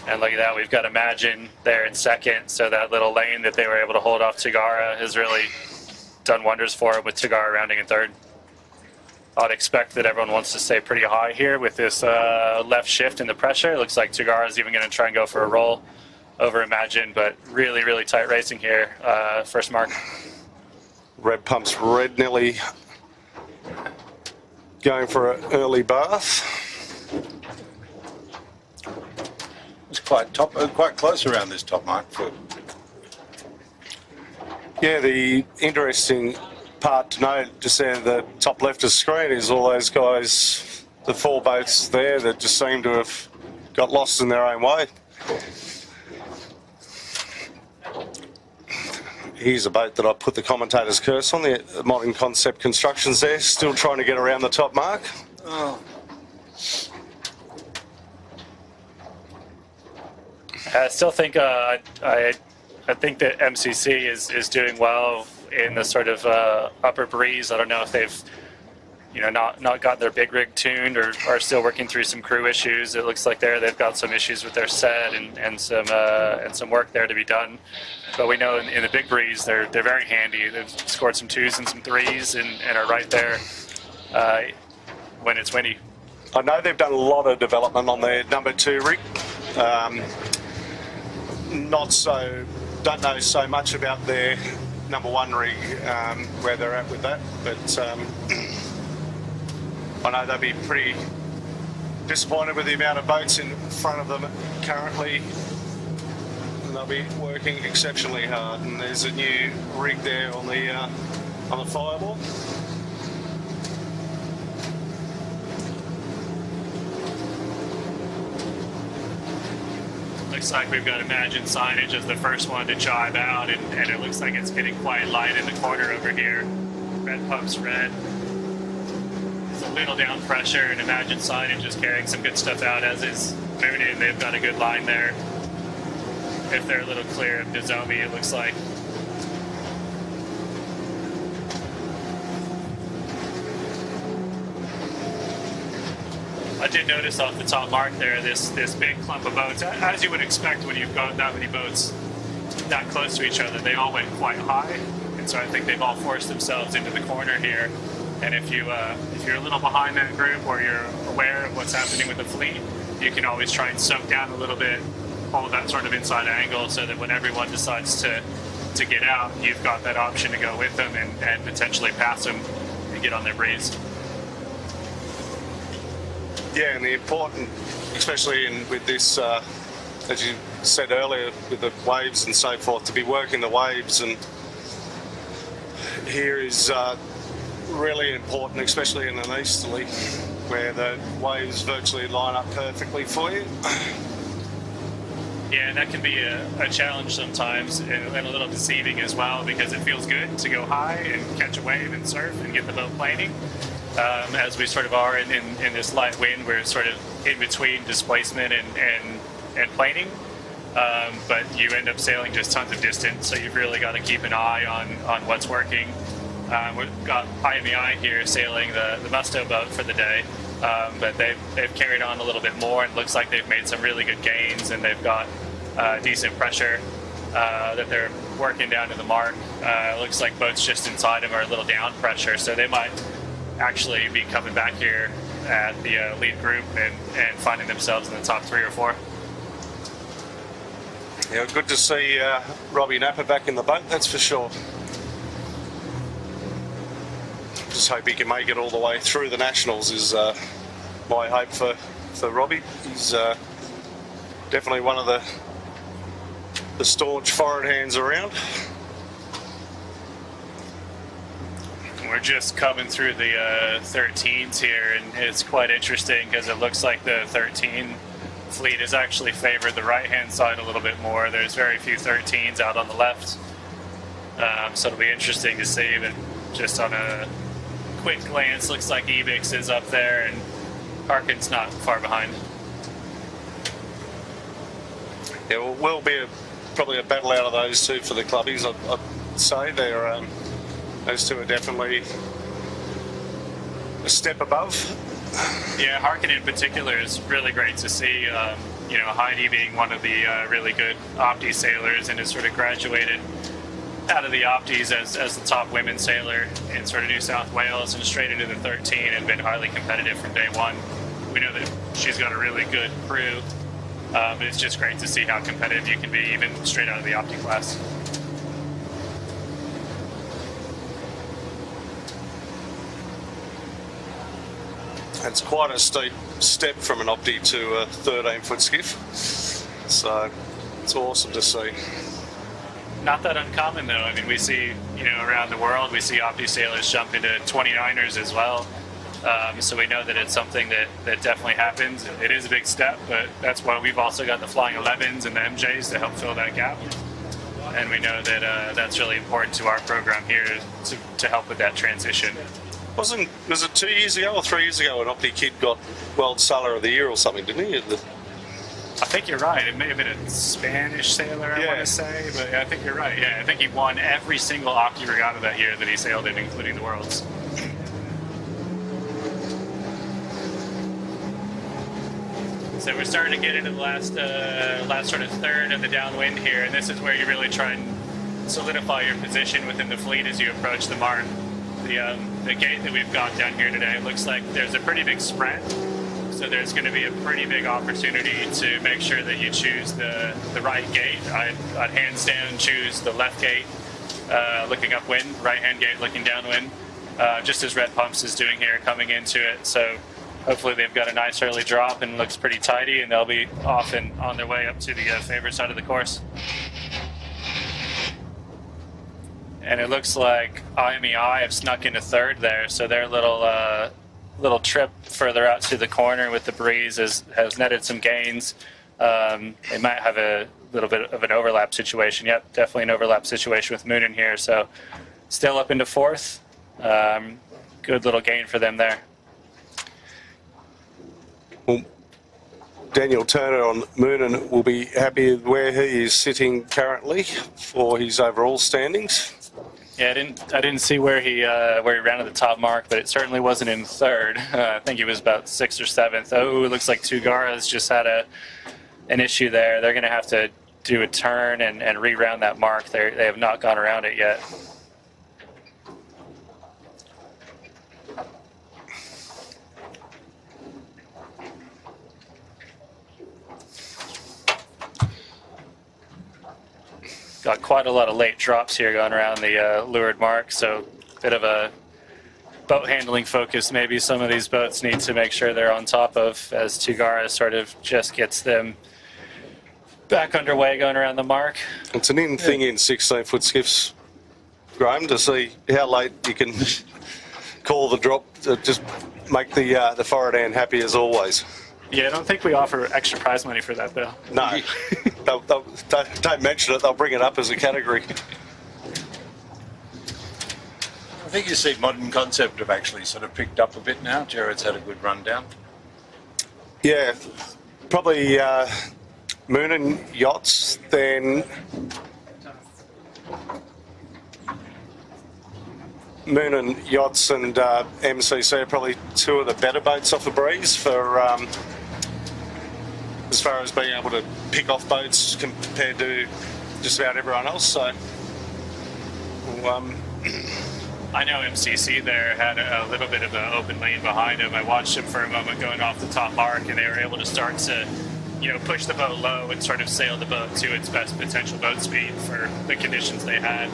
And look at that, we've got Imagine there in second, so that little lane that they were able to hold off Tagara has really done wonders for him, with Tagara rounding in third. I'd expect that everyone wants to stay pretty high here with this left shift in the pressure. It looks like Tagara is even going to try and go for a roll over Imagine, but really, really tight racing here. First mark. Red pumps, Red nearly going for an early bath. It's quite close around this top mark foot. Yeah, the interesting part to note just there, the top left of the screen, is all those guys, the four boats there that just seem to have got lost in their own way. Here's a boat that I put the commentator's curse on, the Modern Concept Constructions there, still trying to get around the top mark. Oh. I still think I think that MCC is doing well in the sort of upper breeze. I don't know if they've not got their big rig tuned or are still working through some crew issues. It looks like they've got some issues with their set and some work there to be done. But we know in the big breeze they're very handy. They've scored some 2s and some 3s and are right there when it's windy. I know they've done a lot of development on their number 2 rig. Don't know so much about their number 1 rig, where they're at with that, but I know they'll be pretty disappointed with the amount of boats in front of them currently, and they'll be working exceptionally hard. And there's a new rig there on the Fireball. Looks like we've got Imagine signage as the first one to jibe out, and it looks like it's getting quite light in the corner over here. Red pumps red. It's a little down pressure, and Imagine signage is carrying some good stuff out, as is Mooney. They've got a good line there. If they're a little clear of Nozomi, it looks like. I did notice off the top mark there this big clump of boats, as you would expect when you've got that many boats that close to each other. They all went quite high, and so I think they've all forced themselves into the corner here. And if you're a little behind that group, or you're aware of what's happening with the fleet, you can always try and soak down a little bit, hold that sort of inside angle, so that when everyone decides to get out, you've got that option to go with them and potentially pass them and get on their breeze. Yeah, and the important, especially with this, as you said earlier, with the waves and so forth, to be working the waves, and here is really important, especially in an easterly, where the waves virtually line up perfectly for you. Yeah, and that can be a challenge sometimes, and a little deceiving as well, because it feels good to go high and catch a wave and surf and get the boat planing. As we sort of are in this light wind, we're sort of in between displacement and planing, but you end up sailing just tons of distance, so you've really got to keep an eye on what's working. We've got IMEI here sailing the Musto boat for the day, but they've carried on a little bit more, and it looks like they've made some really good gains, and they've got decent pressure that they're working down to the mark. Looks like boats just inside them are a little down pressure, so they might actually be coming back here at the lead group and finding themselves in the top 3 or 4. Yeah, good to see Robbie Napper back in the boat, that's for sure. Just hope he can make it all the way through the Nationals is my hope for Robbie. He's definitely one of the staunch forward hands around. We're just coming through the 13s here, and it's quite interesting because it looks like the 13 fleet has actually favored the right-hand side a little bit more. There's very few 13s out on the left, so it'll be interesting to see. But just on a quick glance, looks like Ebix is up there, and Harkin's not far behind. Yeah, well, will be probably a battle out of those two for the clubbies. I'd say they're. Those two are definitely a step above. Yeah, Harkin in particular is really great to see. Heidi being one of the really good Opti sailors, and has sort of graduated out of the Optis as the top women's sailor in sort of New South Wales and straight into the 13, and been highly competitive from day one. We know that she's got a really good crew, but it's just great to see how competitive you can be even straight out of the Opti class. It's quite a steep step from an Opti to a 13-foot skiff, so it's awesome to see. Not that uncommon though. I mean, we see, around the world, we see Opti sailors jump into 29ers as well. So we know that it's something that definitely happens. It is a big step, but that's why we've also got the Flying 11s and the MJs to help fill that gap. And we know that that's really important to our program here to help with that transition. Was it 2 years ago or 3 years ago an Opti kid got World Sailor of the Year or something, didn't he? I think you're right. It may have been a Spanish sailor, I want to say, but I think you're right. Yeah, I think he won every single Opti regatta that year that he sailed in, including the Worlds. So we're starting to get into the last sort of third of the downwind here, and this is where you really try and solidify your position within the fleet as you approach the mark. The gate that we've got down here today looks like there's a pretty big spread, so there's going to be a pretty big opportunity to make sure that you choose the right gate. I'd handstand choose the left gate looking upwind, right hand gate looking downwind, just as Red Pumps is doing here coming into it. So hopefully they've got a nice early drop and looks pretty tidy, and they'll be off and on their way up to the favorite side of the course. And it looks like IMEI have snuck into third there, so their little trip further out to the corner with the breeze has netted some gains. They might have a little bit of an overlap situation. Yep, definitely an overlap situation with Moon in here, so still up into fourth. Good little gain for them there. Well, Daniel Turner on Moonen will be happy with where he is sitting currently for his overall standings. Yeah, I didn't see where he rounded the top mark, but it certainly wasn't in third. I think he was about 6th or 7th. Oh, it looks like Tugara's just had an issue there. They're going to have to do a turn and re-round that mark. They have not gone around it yet. Got quite a lot of late drops here going around the leeward mark, so a bit of a boat handling focus. Maybe some of these boats need to make sure they're on top of as Tugara sort of just gets them back underway going around the mark. It's an in thing in 16-foot skiffs, Graham, to see how late you can call the drop to just make the forward hand happy as always. Yeah, I don't think we offer extra prize money for that, though. No, don't mention it. They'll bring it up as a category. I think you see Modern Concept have actually sort of picked up a bit now. Jared's had a good run down. Yeah, probably Moonen Yachts, then Moonen Yachts and MCC are probably two of the better boats off the breeze for as far as being able to pick off boats compared to just about everyone else. So I know MCC there had a little bit of an open lane behind him. I watched him for a moment going off the top mark, and they were able to start to, push the boat low and sort of sail the boat to its best potential boat speed for the conditions they had.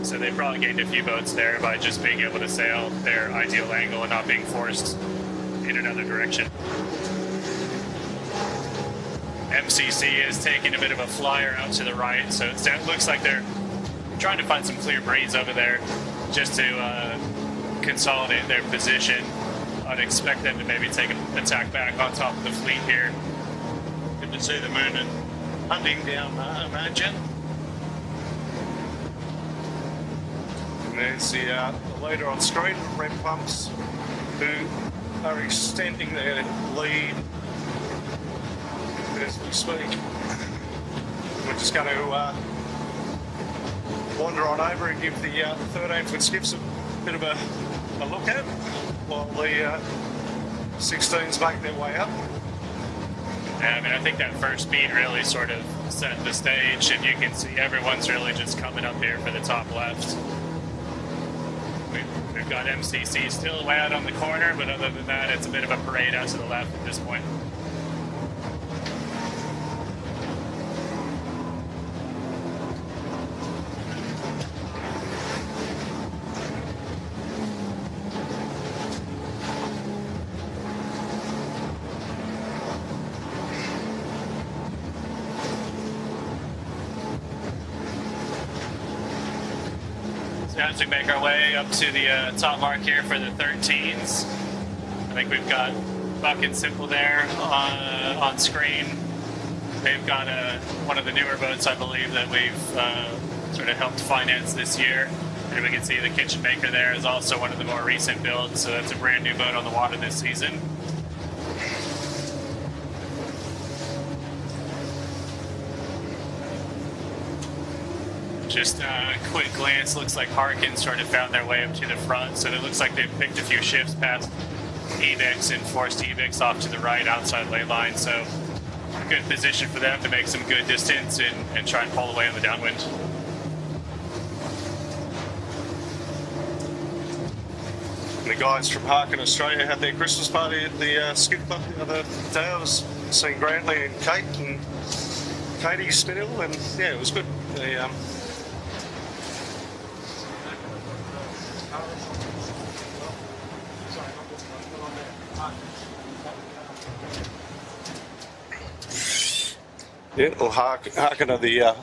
So they probably gained a few boats there by just being able to sail their ideal angle and not being forced in another direction. MCC is taking a bit of a flyer out to the right, so it looks like they're trying to find some clear breeze over there just to consolidate their position. I'd expect them to maybe take an attack back on top of the fleet here. Good to see the moon and hunting down, I imagine. And there's the leader on screen, Red Pumps, who are extending their lead as we speak. We're just going to wander on over and give the 13-foot skiffs a bit of a look at while the 16s make their way up. Yeah, I think that first beat really sort of set the stage, and you can see everyone's really just coming up here for the top left. We've got MCC still way out on the corner, but other than that, it's a bit of a parade out to the left at this point. As we make our way up to the top mark here for the 13s, I think we've got Buck and Simple there on screen. They've got one of the newer boats, I believe, that we've sort of helped finance this year. And we can see the Kitchen Maker there is also one of the more recent builds, so that's a brand new boat on the water this season. Just a quick glance, looks like Harkins sort of found their way up to the front, so it looks like they've picked a few ships past Evix and forced Evix off to the right outside ley line, so good position for them to make some good distance and try and pull away on the downwind. The guys from Harkin Australia had their Christmas party at the skiff club the other day. I was seeing Grantly and Kate and Katie Spinell, and yeah, it was good. Yeah, well, Harkin are the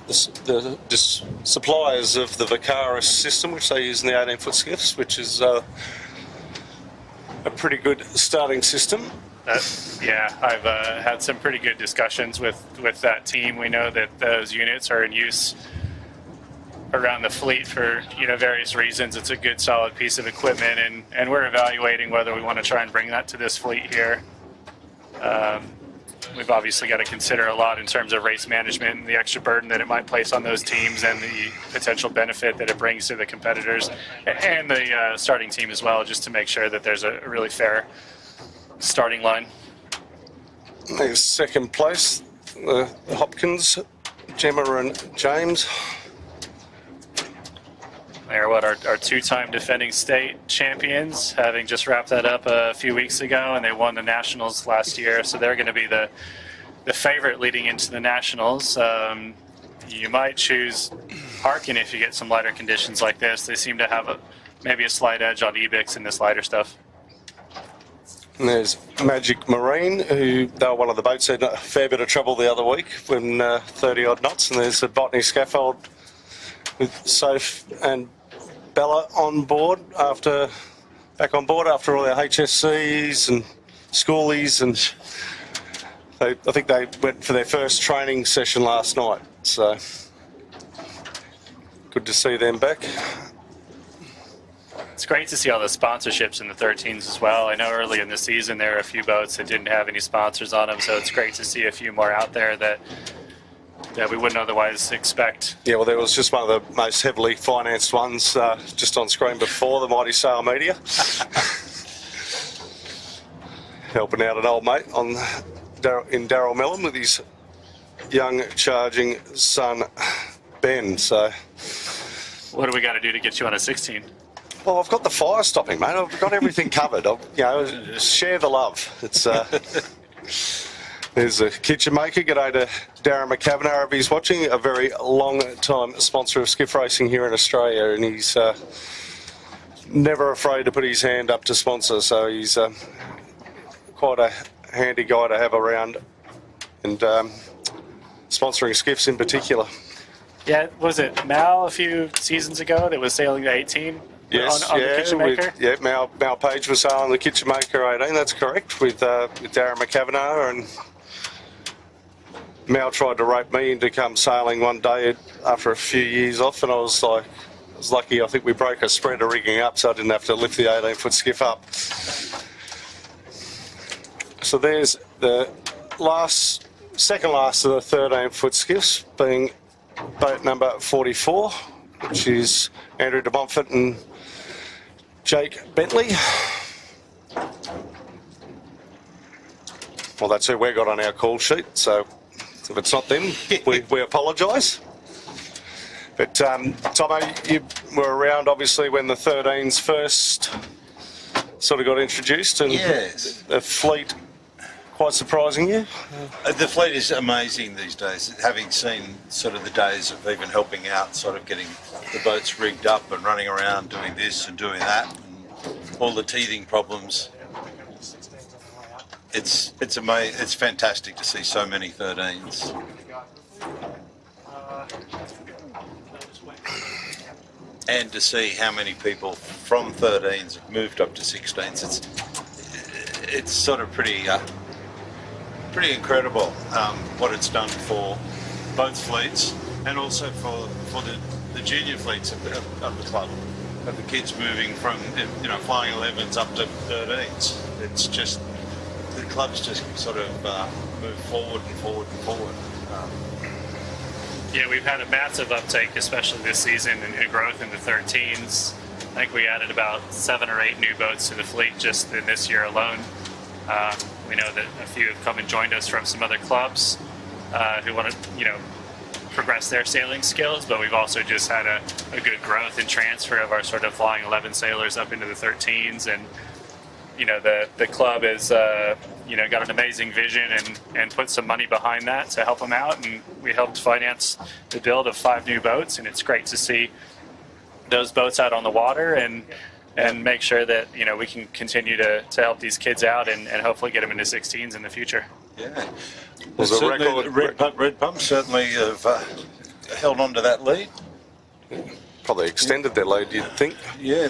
suppliers of the Regatta system, which they use in the 18-foot skiffs, which is a pretty good starting system. Yeah, I've had some pretty good discussions with that team. We know that those units are in use around the fleet for various reasons. It's a good, solid piece of equipment, and we're evaluating whether we want to try and bring that to this fleet here. We've obviously got to consider a lot in terms of race management and the extra burden that it might place on those teams and the potential benefit that it brings to the competitors and the starting team as well, just to make sure that there's a really fair starting line. Second place, the Hopkins, Gemma and James. They're our two-time defending state champions, having just wrapped that up a few weeks ago, and they won the nationals last year. So they're going to be the favorite leading into the nationals. You might choose Harkin if you get some lighter conditions like this. They seem to have maybe a slight edge on Ebix in this lighter stuff. And there's Magic Marine, who they were one of the boats that had a fair bit of trouble the other week when 30-odd knots. And there's the Botany Scaffold with Soph and Bella on board back on board after all their HSCs and schoolies, and I think they went for their first training session last night. So good to see them back. It's great to see all the sponsorships in the 13s as well. I know early in the season there were a few boats that didn't have any sponsors on them, so it's great to see a few more out there that we wouldn't otherwise expect. Yeah, well, there was just one of the most heavily financed ones just on screen before, the Mighty Sail Media. Helping out an old mate in Daryl Mellon with his young charging son, Ben. So, what do we got to do to get you on a 16? Well, I've got the fire stopping, mate. I've got everything covered. Share the love. It's... There's a kitchen maker. G'day to Darren McCavanagh if he's watching, a very long-time sponsor of skiff racing here in Australia, and he's never afraid to put his hand up to sponsor, so he's quite a handy guy to have around, and sponsoring skiffs in particular. Yeah, was it Mal a few seasons ago that was sailing the 18? Yes, on the kitchen maker? Mal Page was sailing the kitchen maker 18, that's correct, with Darren McCavanagh, and Mal tried to rope me into come sailing one day after a few years off, and I was lucky. I think we broke a spread of rigging up, so I didn't have to lift the 18-foot skiff up. So there's the second last of the 13-foot skiffs, being boat number 44, which is Andrew de Montfort and Jake Bentley. Well, that's who we got on our call sheet, so if it's not them, we apologise. But Tomo, you were around obviously when the 13s first sort of got introduced, and yes, the fleet quite surprising you? The fleet is amazing these days, having seen sort of the days of even helping out, sort of getting the boats rigged up and running around doing this and doing that, and all the teething problems. It's amazing. It's fantastic to see so many 13s. And to see how many people from 13s have moved up to 16s. It's sort of pretty incredible what it's done for both fleets, and also for the junior fleets of the club, of the kids moving from flying 11s up to 13s. It's just the club's just sort of moved forward and forward and forward. Yeah, we've had a massive uptake, especially this season, in growth in the 13s. I think we added about 7 or 8 new boats to the fleet just in this year alone. We know that a few have come and joined us from some other clubs. who want to, progress their sailing skills, but we've also just had a good growth and transfer of our sort of flying 11 sailors up into the 13s. And the club has got an amazing vision and put some money behind that to help them out, and we helped finance the build of 5 new boats, and it's great to see those boats out on the water and make sure that we can continue to help these kids out and hopefully get them into 16s in the future. Yeah. Was a record. Red Pump certainly have held on to that lead. Probably extended their lead, you'd think. Yeah.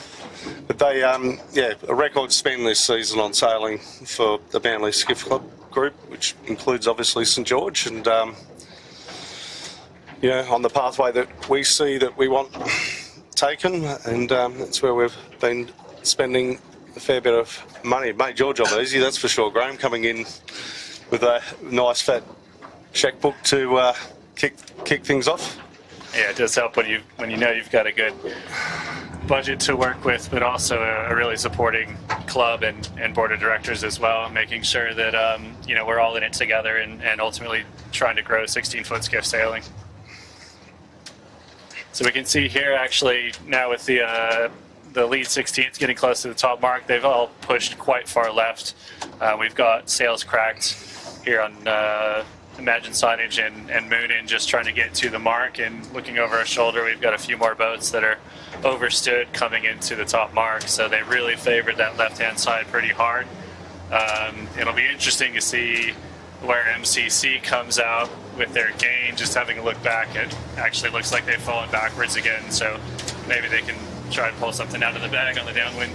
But they, a record spend this season on sailing for the Manly Skiff Club group, which includes obviously St George, and on the pathway that we see that we want taken, and that's where we've been spending a fair bit of money. It made your job easy, that's for sure, Graham, coming in with a nice fat checkbook to kick things off. Yeah, it does help when you know you've got a good budget to work with, but also a really supporting club and board of directors as well, making sure that we're all in it together and ultimately trying to grow 16-foot skiff sailing. So we can see here actually now with the lead 16s getting close to the top mark, they've all pushed quite far left. We've got sails cracked here on Imagine Signage and Moonin just trying to get to the mark, and looking over our shoulder we've got a few more boats that are overstood coming into the top mark, so they really favored that left hand side pretty hard. It'll be interesting to see where MCC comes out with their gain. Just having a look back, it actually looks like they've fallen backwards again, so maybe they can try to pull something out of the bag on the downwind.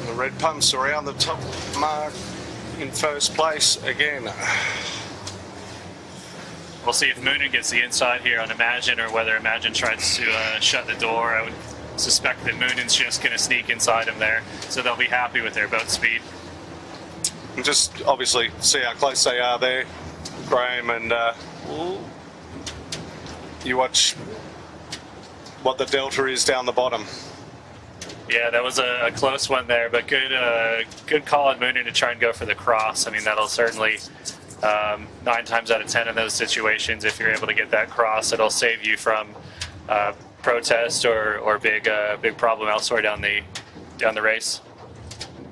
The Red Pumps around the top mark in first place again. We'll see if Moonin gets the inside here on Imagine, or whether Imagine tries to shut the door. I would suspect that Moonin's just going to sneak inside him there, so they'll be happy with their boat speed. And just obviously see how close they are there, Graham, and you watch what the delta is down the bottom. Yeah, that was a close one there, but good call on Moonin to try and go for the cross. I mean, that'll certainly 9 times out of 10 in those situations, if you're able to get that cross, it'll save you from protest or big problem elsewhere down the race.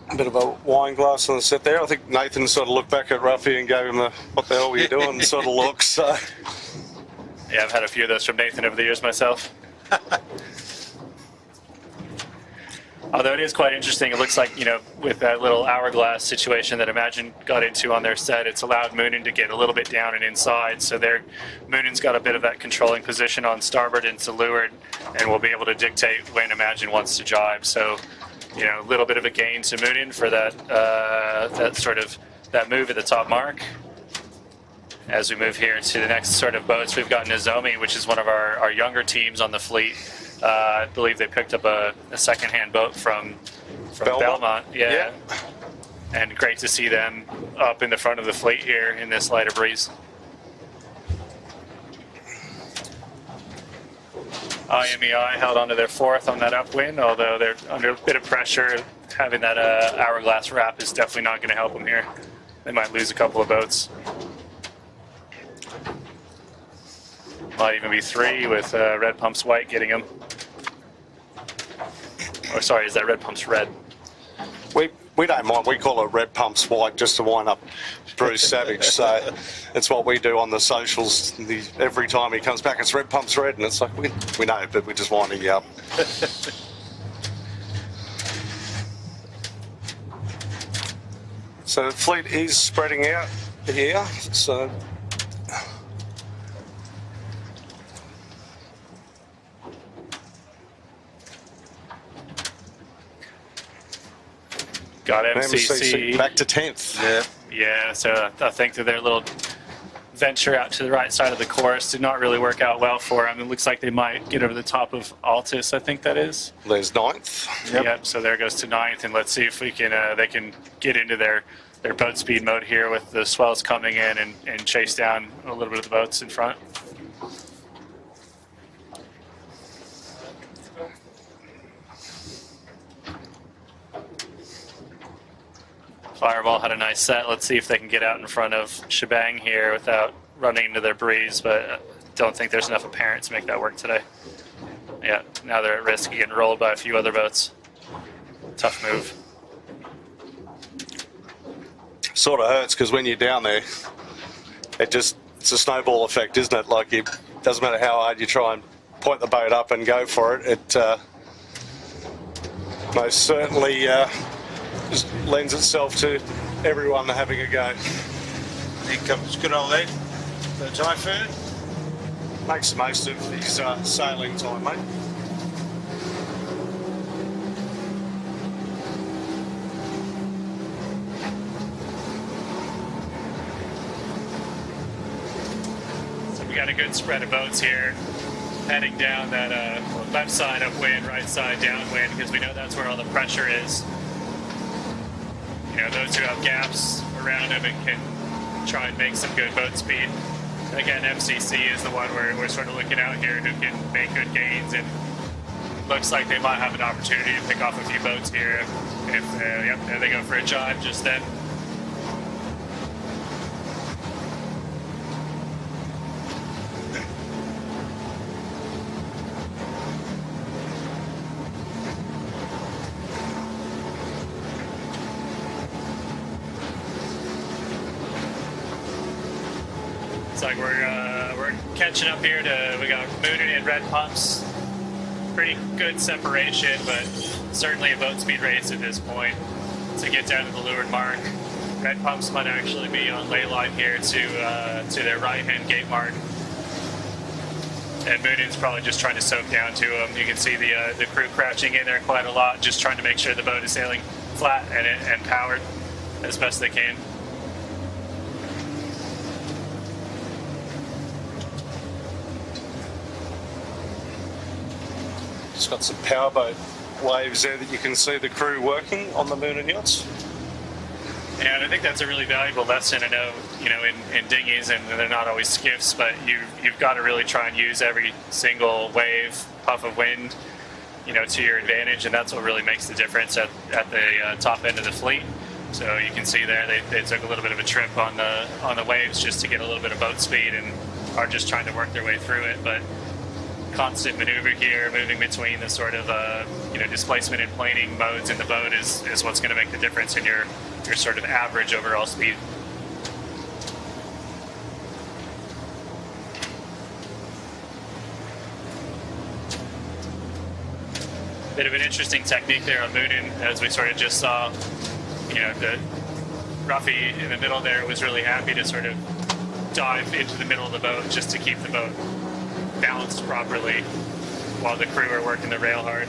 A bit of a wine glass on the set there. I think Nathan sort of looked back at Ruffy and gave him the "what the hell were you doing" sort of look. So yeah, I've had a few of those from Nathan over the years myself. Although it is quite interesting, it looks like, with that little hourglass situation that Imagine got into on their set, it's allowed Moonin to get a little bit down and inside. So Moonin's got a bit of that controlling position on starboard and to leeward, and will be able to dictate when Imagine wants to jibe. So, a little bit of a gain to Moonin for that move at the top mark. As we move here to the next sort of boats, we've got Nozomi, which is one of our younger teams on the fleet. I believe they picked up a second-hand boat from Belmont. Yeah. And great to see them up in the front of the fleet here in this lighter breeze. IMEI held onto their 4th on that upwind, although they're under a bit of pressure. Having that hourglass wrap is definitely not going to help them here. They might lose a couple of boats. Might even be 3 with Red Pumps White getting them. Or sorry, is that Red Pumps Red? We don't mind. We call it Red Pumps White just to wind up Bruce Savage. So it's what we do on the socials. Every time he comes back, it's Red Pumps Red, and it's like we know, but we're just winding you up. So the fleet is spreading out here. So. Got MCC back to 10th. Yeah, so I think that their little venture out to the right side of the course did not really work out well for them. It looks like they might get over the top of Altus, I think that is. There's 9th. Yep, so there goes to 9th, and let's see if we can they can get into their boat speed mode here with the swells coming in and chase down a little bit of the boats in front. Fireball had a nice set. Let's see if they can get out in front of Shebang here without running into their breeze, but don't think there's enough apparent to make that work today. Yeah, now they're at risk of getting rolled by a few other boats. Tough move. Sort of hurts because when you're down there, it's a snowball effect, isn't it? Like, it doesn't matter how hard you try and point the boat up and go for it, it most certainly just lends itself to everyone having a go. Here comes good old Ed, the typhoon. Makes the most of his sailing time, mate. So we got a good spread of boats here, heading down that left side upwind, right side downwind, because we know that's where all the pressure is. You know, those who have gaps around them and can try and make some good boat speed. Again, MCC is the one we're sort of looking out here who can make good gains, and looks like they might have an opportunity to pick off a few boats here if yep, there they go for a jibe just then. It's like we're catching up here to, we got Moonin and Red Pumps. Pretty good separation, but certainly a boat speed race at this point to get down to the leeward mark. Red Pumps might actually be on ley line here to their right-hand gate mark. And Moonin's probably just trying to soak down to them. You can see the crew crouching in there quite a lot, just trying to make sure the boat is sailing flat and powered as best they can. Just got some powerboat waves there that you can see the crew working on the Moonin yachts. Yeah, and I think that's a really valuable lesson. I know, you know, in dinghies, and they're not always skiffs, but you've got to really try and use every single wave, puff of wind, you know, to your advantage, and that's what really makes the difference at the top end of the fleet. So you can see there they took a little bit of a trip on the waves just to get a little bit of boat speed, and are just trying to work their way through it, but constant maneuver here, moving between the sort of you know, displacement and planing modes in the boat is what's going to make the difference in your sort of average overall speed. Bit of an interesting technique there on Moonin, as we sort of just saw. You know, the Ruffy in the middle there was really happy to sort of dive into the middle of the boat just to keep the boat balanced properly while the crew are working the rail hard.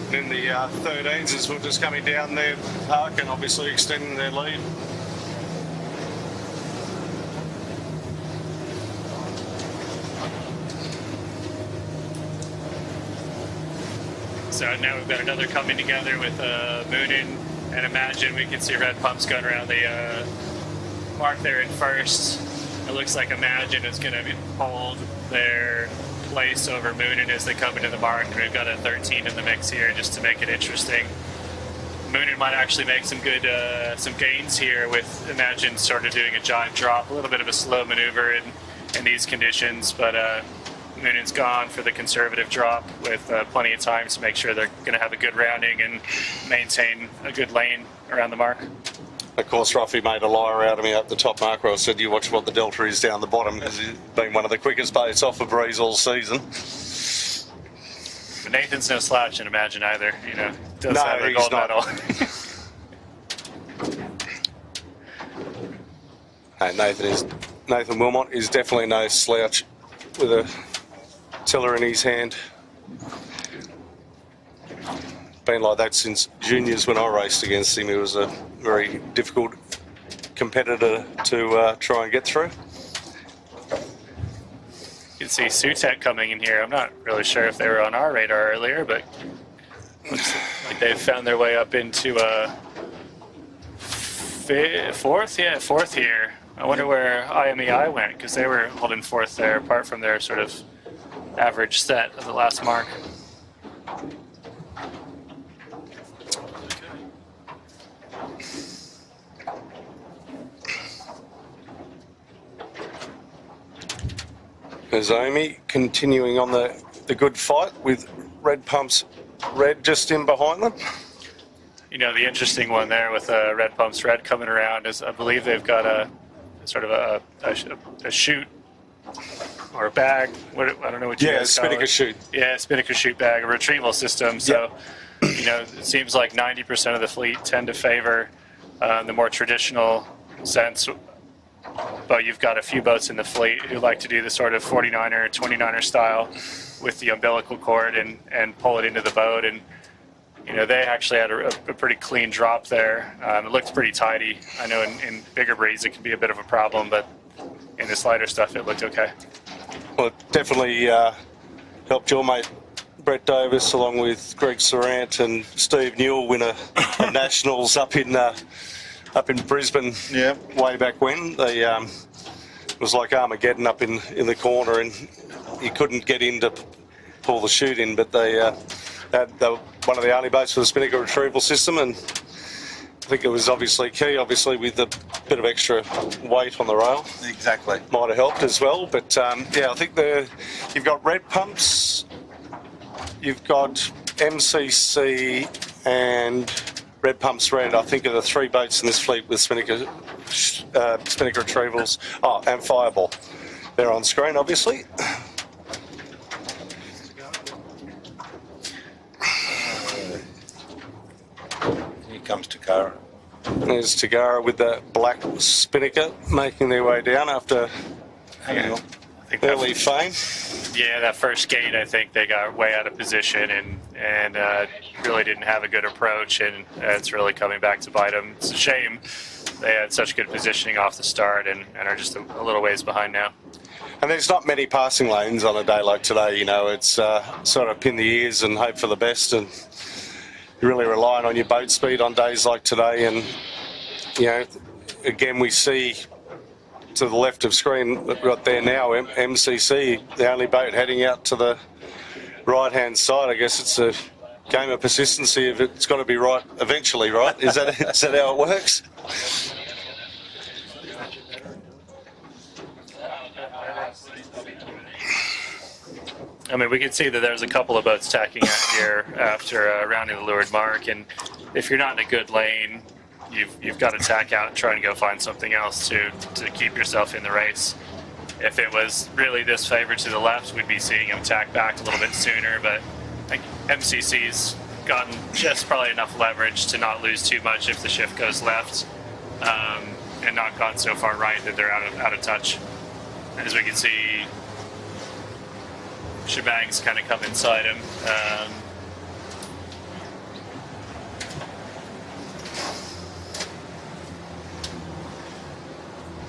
Then the 13s as well, just coming down their park and obviously extending their lead. So now we've got another coming together with Moonin. And Imagine, we can see Red Pumps going around the mark there in first. It looks like Imagine is going to hold their place over Moonin as they come into the mark. And we've got a 13 in the mix here just to make it interesting. Moonin might actually make some good some gains here with Imagine sort of doing a jibe drop, a little bit of a slow maneuver in these conditions, but Moonin's gone for the conservative drop with plenty of time to make sure they're going to have a good rounding and maintain a good lane around the mark. Of course, Ruffy made a liar out of me up the top mark where I said, you watch what the delta is down the bottom, because he's been one of the quickest boats off a breeze all season. But Nathan's no slouch in Imagine either, you know. Does No, have a he's gold not. medal. Hey, Nathan Wilmot is definitely no slouch with a tiller in his hand. Been like that since juniors when I raced against him. He was a very difficult competitor to try and get through. You can see Sutek coming in here. I'm not really sure if they were on our radar earlier, but looks like they've found their way up into fourth? Yeah, fourth here. I wonder where IMEI went, because they were holding fourth there, apart from their sort of average set of the last mark. There's Amy continuing on the good fight with Red Pumps Red just in behind them. You know, the interesting one there with Red Pumps Red coming around is I believe they've got a sort of a chute or a bag. I don't know what you guys call it. Spinnaker chute. Yeah, Spinnaker chute bag, a retrieval system. So, you know, it seems like 90% of the fleet tend to favor the more traditional sense. But you've got a few boats in the fleet who like to do the sort of 49er, 29er style with the umbilical cord and pull it into the boat. And, you know, they actually had a pretty clean drop there. It looked pretty tidy. I know in bigger breeds it can be a bit of a problem, but in this lighter stuff it looked okay. Well, it definitely helped your mate Brett Davis along with Greg Sarant and Steve Newell win a nationals up in Brisbane way back when. They it was like Armageddon up in the corner, and you couldn't get in to pull the chute in, but they were one of the only boats with a spinnaker retrieval system, and I think it was obviously key, with a bit of extra weight on the rail. Exactly. Might have helped as well, but I think you've got Red Pumps, you've got MCC and Red Pumps Red, I think, are the three boats in this fleet with spinnaker retrievals. Oh, and Fireball. They're on screen, obviously. Here comes Takara. There's Tagara with the black spinnaker making their way down after early fame. Yeah, that first gate, I think they got way out of position and really didn't have a good approach, and it's really coming back to bite them. It's a shame they had such good positioning off the start and are just a little ways behind now. And there's not many passing lanes on a day like today, you know. It's sort of pin the ears and hope for the best, and you're really relying on your boat speed on days like today. And, you know, again, we see to the left of screen right there now, MCC, the only boat heading out to the right-hand side. I guess it's a game of persistency. If it's got to be right eventually, right? Is that how it works? I mean, we can see that there's a couple of boats tacking out here after rounding the leeward mark, and if you're not in a good lane, you've got to tack out and try and go find something else to keep yourself in the race. If it was really this favored to the left, we'd be seeing them tack back a little bit sooner, but I think MCC's gotten just probably enough leverage to not lose too much if the shift goes left, and not gone so far right that they're out of touch. And as we can see, Shebang's kind of come inside him.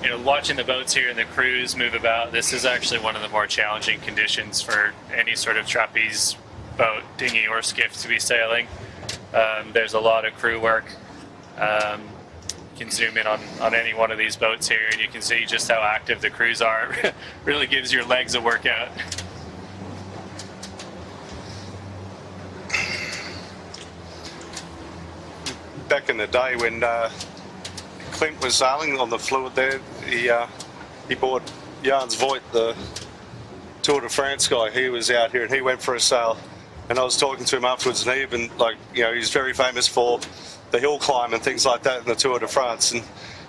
You know, watching the boats here and the crews move about, this is actually one of the more challenging conditions for any sort of trapeze boat, dinghy or skiff to be sailing. There's a lot of crew work. You can zoom in on any one of these boats here and you can see just how active the crews are. Really gives your legs a workout. Back in the day when Clint was sailing on the fluid there, he bought Jans Voigt, the Tour de France guy. He was out here and he went for a sail, and I was talking to him afterwards, and he even, like, you know, he's very famous for the hill climb and things like that in the Tour de France, and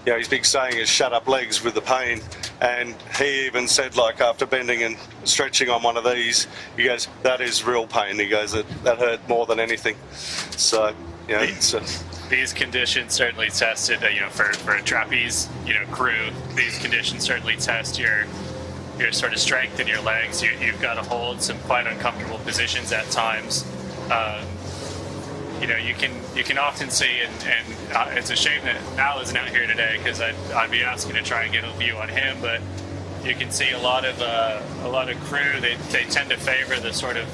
you know, his big saying is shut up legs with the pain. And he even said, like, after bending and stretching on one of these, he goes, that is real pain. He goes, that hurt more than anything. So, you know, these conditions certainly tested, you know, for a trapeze, you know, crew, these conditions certainly test your sort of strength in your legs. You've got to hold some quite uncomfortable positions at times. You know, you can often see, and it's a shame that Al isn't out here today because I'd be asking to try and get a view on him, but you can see a lot of crew, they tend to favor the sort of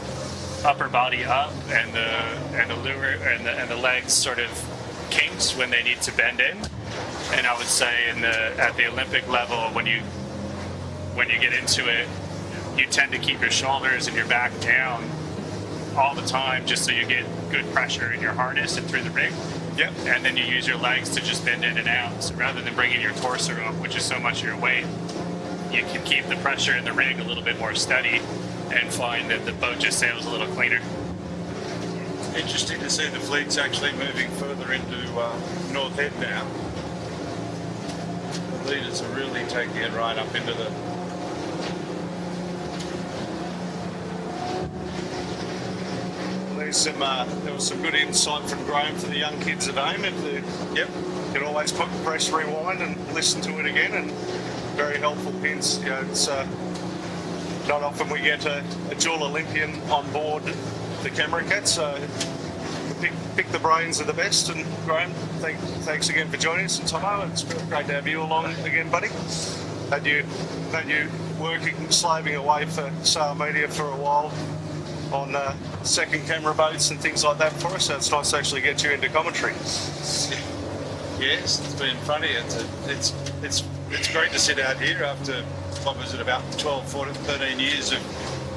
upper body up and the lure and the legs sort of kinks when they need to bend in. And I would say at the Olympic level, when you get into it, you tend to keep your shoulders and your back down all the time just so you get good pressure in your harness and through the rig. Yep. And then you use your legs to just bend in and out. So rather than bringing your torso up, which is so much of your weight, you can keep the pressure in the rig a little bit more steady and find that the boat just sails a little cleaner. Interesting to see the fleet's actually moving further into North Head now. The leaders are really taking it right up into the... There was some good insight from Graham for the young kids at home. Yep. You can always press rewind and listen to it again, and very helpful hints. You know, it's not often we get a dual Olympian on board the camera cat, so pick the brains of the best. And Graham, thanks again for joining us. And Tomo, it's great to have you along again, buddy. Had you working, slaving away for Sail Media for a while on second camera boats and things like that for us, so it's nice to actually get you into commentary. Yes, it's been funny. It's great to sit out here after, what was it, about 12, 14, 13 years of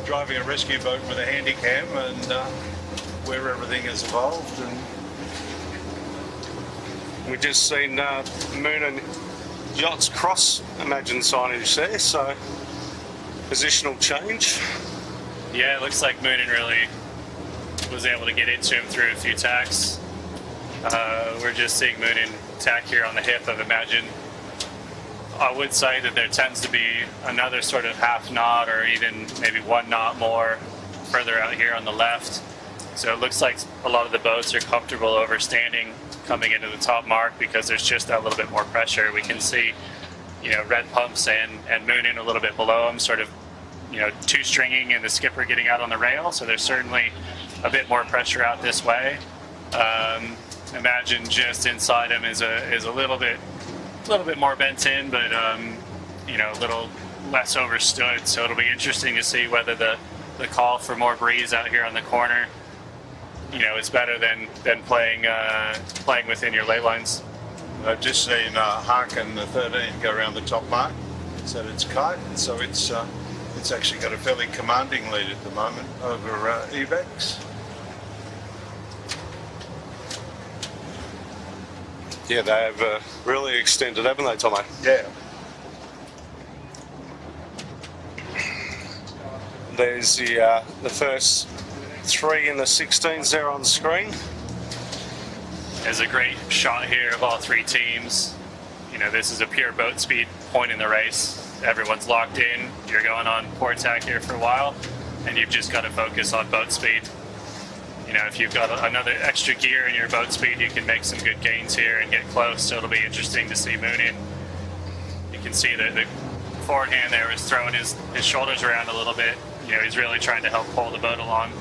driving a rescue boat with a handy cam, and where everything has evolved. And we've just seen Moon and Yachts Cross Imagine signage there, so positional change. Yeah, it looks like Moonin really was able to get into him through a few tacks. We're just seeing Moonin tack here on the hip of Imagine. I would say that there tends to be another sort of half knot or even maybe 1 knot more further out here on the left. So it looks like a lot of the boats are comfortable overstanding coming into the top mark because there's just that little bit more pressure. We can see, you know, red pumps and Moonin a little bit below them, sort of, you know, two stringing and the skipper getting out on the rail. So there's certainly a bit more pressure out this way. Imagine just inside him is a little bit more bent in, but you know, a little less overstood. So it'll be interesting to see whether the call for more breeze out here on the corner, you know, is better than playing within your ley lines. I've just seen Harkin, the 13, go around the top mark, so it's kite, so it's actually got a fairly commanding lead at the moment over Evex. Yeah, they have really extended, haven't they, Tomo? Yeah. There's the first 3 in the 16s there on screen. There's a great shot here of all 3 teams. You know, this is a pure boat speed point in the race. Everyone's locked in. You're going on port tack here for a while, and you've just got to focus on boat speed. You know, if you've got another extra gear in your boat speed, you can make some good gains here and get close. So it'll be interesting to see Moonin. You can see that the forward hand there is throwing his shoulders around a little bit. You know, he's really trying to help pull the boat along.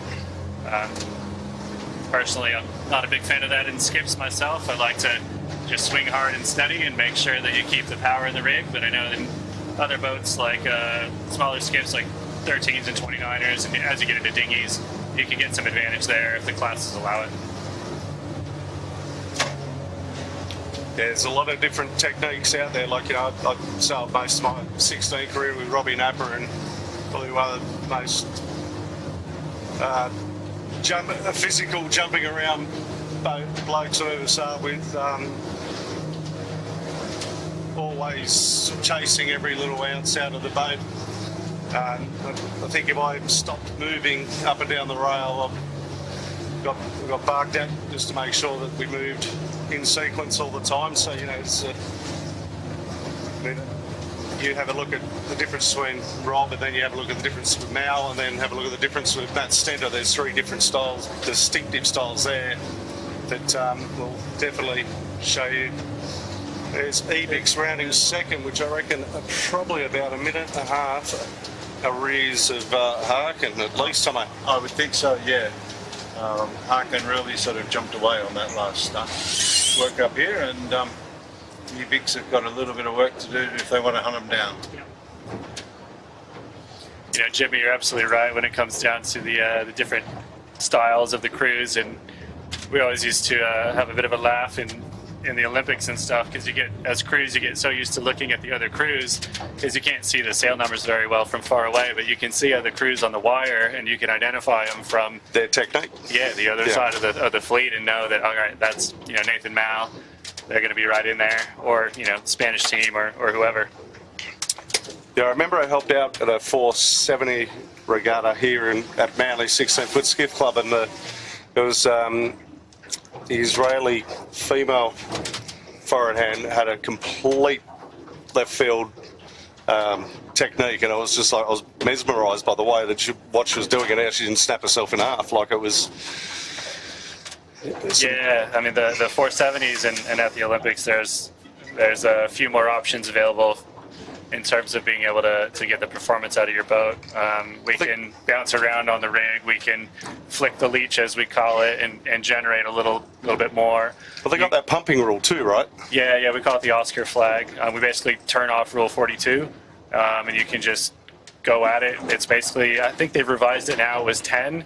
Personally, I'm not a big fan of that in skips myself. I like to just swing hard and steady and make sure that you keep the power in the rig. But I know in other boats, like smaller skips like 13s and 29ers, and as you get into dinghies, you can get some advantage there if the classes allow it. There's a lot of different techniques out there. Like, you know, I sailed most of my 16 career with Robbie Napper, and probably one of the most physical jumping around blokes I've ever sailed with. Always chasing every little ounce out of the boat. I think if I stopped moving up and down the rail, I got barked at just to make sure that we moved in sequence all the time. So, you know, it's, you have a look at the difference between Rob, and then you have a look at the difference with Mal, and then have a look at the difference with Matt Stenter. There's 3 different styles, distinctive styles there that will definitely show you. There's Ebix rounding second, which I reckon are probably about a minute and a half arrears of Harkin, at least, Tomo. I would think so, yeah. Harkin really sort of jumped away on that last work up here, and Ebix have got a little bit of work to do if they want to hunt them down. You know, Jimmy, you're absolutely right when it comes down to the different styles of the crews, and we always used to have a bit of a laugh in the Olympics and stuff, because you get, as crews, you get so used to looking at the other crews because you can't see the sail numbers very well from far away, but you can see other crews on the wire and you can identify them from their technique. Yeah, the other side of the fleet, and know that, all right, that's, you know, Nathan Mal, they're going to be right in there, or, you know, Spanish team or whoever. Yeah, I remember I helped out at a 470 regatta here at Manly 16-foot skiff club, and it was the Israeli female forward hand had a complete left field technique, and I was just like, I was mesmerised by the way that what she was doing, and how she didn't snap herself in half like it was. Yeah, I mean the 470s and at the Olympics there's a few more options available in terms of being able to get the performance out of your boat. We can bounce around on the rig, we can flick the leech as we call it, and generate a little bit more. Well, they got that pumping rule too, right? Yeah, we call it the Oscar flag. We basically turn off Rule 42, and you can just go at it. It's basically, I think they've revised it now, it was 10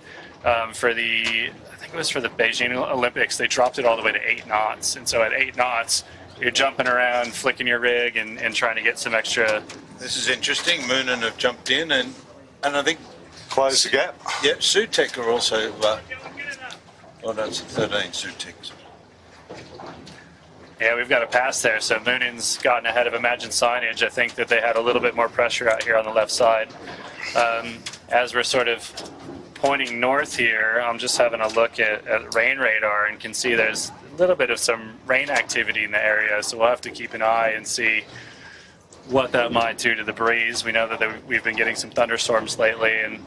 for the, I think it was for the Beijing Olympics, they dropped it all the way to 8 knots. And so at 8 knots, you're jumping around, flicking your rig, and trying to get some extra. This is interesting. Moonen have jumped in, and I think Close the gap. yeah, Sutek are also. Oh, that's 13 Sutek. Yeah, we've got a pass there. So Moonen's gotten ahead of Imagine Signage. I think that they had a little bit more pressure out here on the left side. As we're sort of pointing north here, I'm just having a look at rain radar and can see there's a little bit of some rain activity in the area. So we'll have to keep an eye and see what that might do to the breeze. We know that we've been getting some thunderstorms lately, and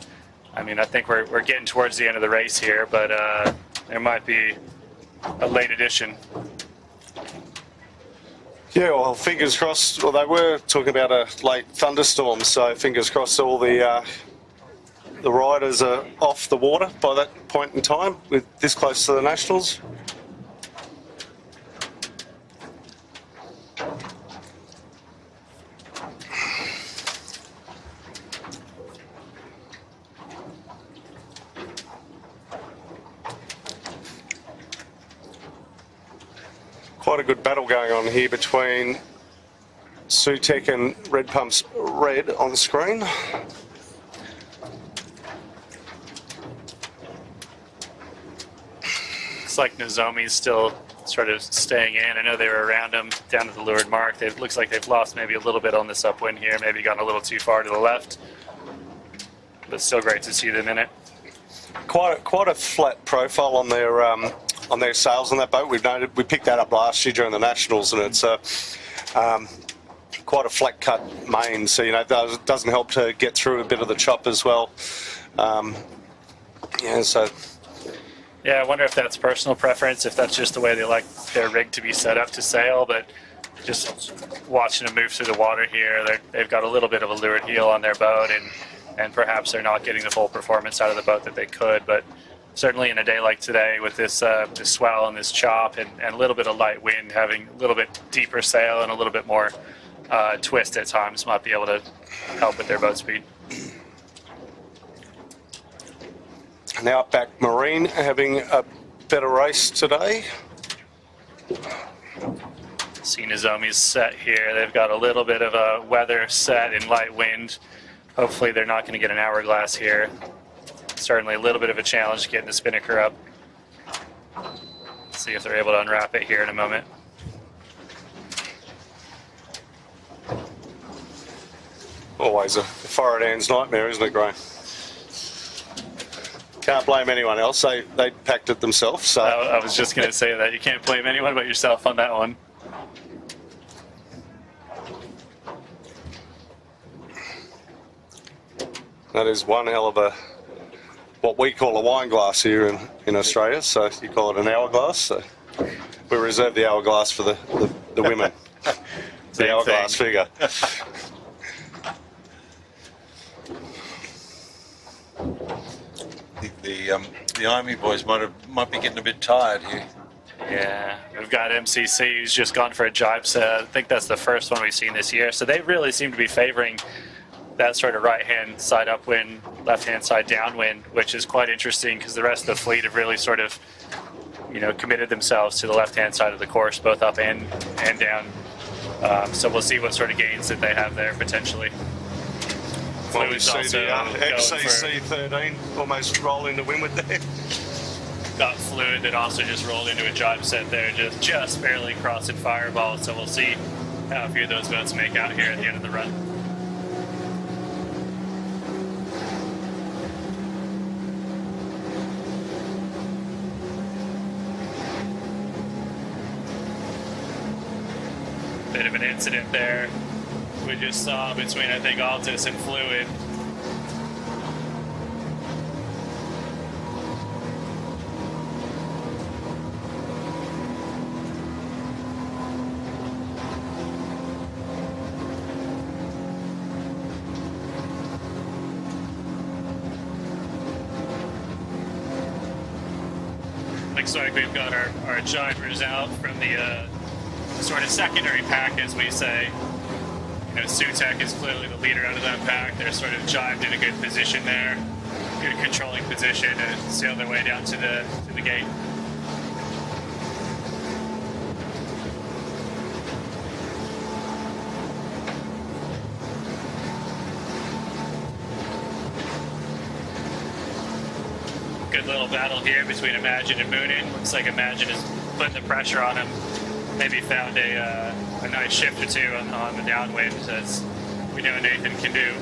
I mean, I think we're getting towards the end of the race here, but there might be a late addition. Yeah, well, fingers crossed. Well, they were talking about a late thunderstorm, so fingers crossed all the riders are off the water by that point in time, with this close to the Nationals. Quite a good battle going on here between Sutek and Red Pump's Red on the screen. Looks like Nozomi's still sort of staying in. I know they were around him down at the leeward mark. It looks like they've lost maybe a little bit on this upwind here, maybe gone a little too far to the left. But still great to see them in it. Quite a flat profile on their sails on that boat. We picked that up last year during the Nationals, and it's quite a flat cut main, so it doesn't help to get through a bit of the chop as well. Yeah, I wonder if that's personal preference, if that's just the way they like their rig to be set up to sail, but just watching them move through the water here, they've got a little bit of a leeward heel on their boat, and perhaps they're not getting the full performance out of the boat that they could, but certainly in a day like today with this swell and this chop and a little bit of light wind, having a little bit deeper sail and a little bit more twist at times might be able to help with their boat speed. Now Outback Marine having a better race today. See Nozomi's set here. They've got a little bit of a weather set in light wind. Hopefully they're not going to get an hourglass here. Certainly a little bit of a challenge getting the spinnaker up. See if they're able to unwrap it here in a moment. Always a forward hand's nightmare, isn't it, Graham? Can't blame anyone else. They packed it themselves. So I was just going to say that. You can't blame anyone but yourself on that one. that is one hell of a, what we call a wine glass here in Australia. So you call it an hourglass. So we reserve the hourglass for the women. The hourglass figure. The Army boys might be getting a bit tired here. Yeah, we've got MCC who's just gone for a jibe set. I think that's the first one we've seen this year. So they really seem to be favoring that sort of right-hand side upwind, left-hand side downwind, which is quite interesting because the rest of the fleet have really sort of, committed themselves to the left-hand side of the course, both up and down. So we'll see what sort of gains that they have there potentially. Well, we see the XCC 13 almost roll into windward there. Got Fluid that also just rolled into a jibe set there, just barely crossing Fireball. So we'll see how a few of those boats make out here at the end of the run. Bit of an incident there. We just saw between, I think, Altus and Fluid. Looks like we've got our jibers out from the sort of secondary pack, as we say. You know, Sutek is clearly the leader out of that pack. They're sort of jibed in a good position there, good controlling position to sail their way down to the gate. Good little battle here between Imagine and Moonin. Looks like Imagine is putting the pressure on him. Maybe found a nice shift or two on the downwind, as we know Nathan can do.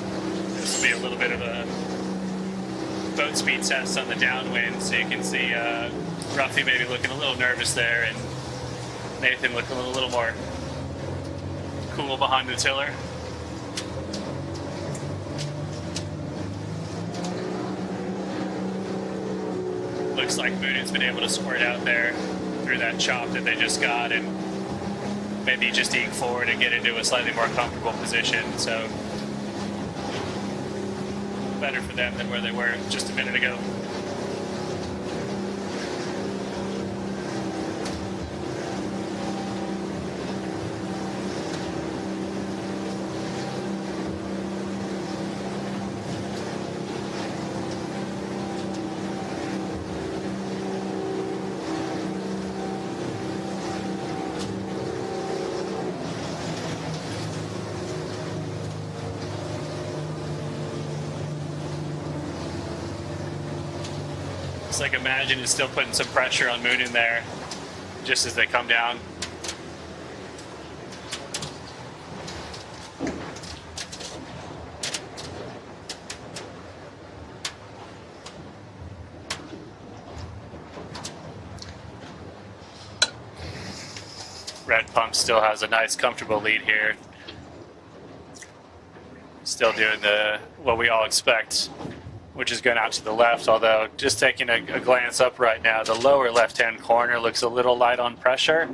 This will be a little bit of a boat speed test on the downwind, so you can see Ruffy maybe looking a little nervous there, and Nathan looking a little more cool behind the tiller. Looks like Moonin's been able to squirt out there through that chop that they just got, and maybe just eke forward and get into a slightly more comfortable position. So better for them than where they were just a minute ago. Looks like Imagine is still putting some pressure on Moonin there, just as they come down. Red Pump still has a nice, comfortable lead here. Still doing what we all expect, which is going out to the left, although just taking a glance up right now, the lower left-hand corner looks a little light on pressure.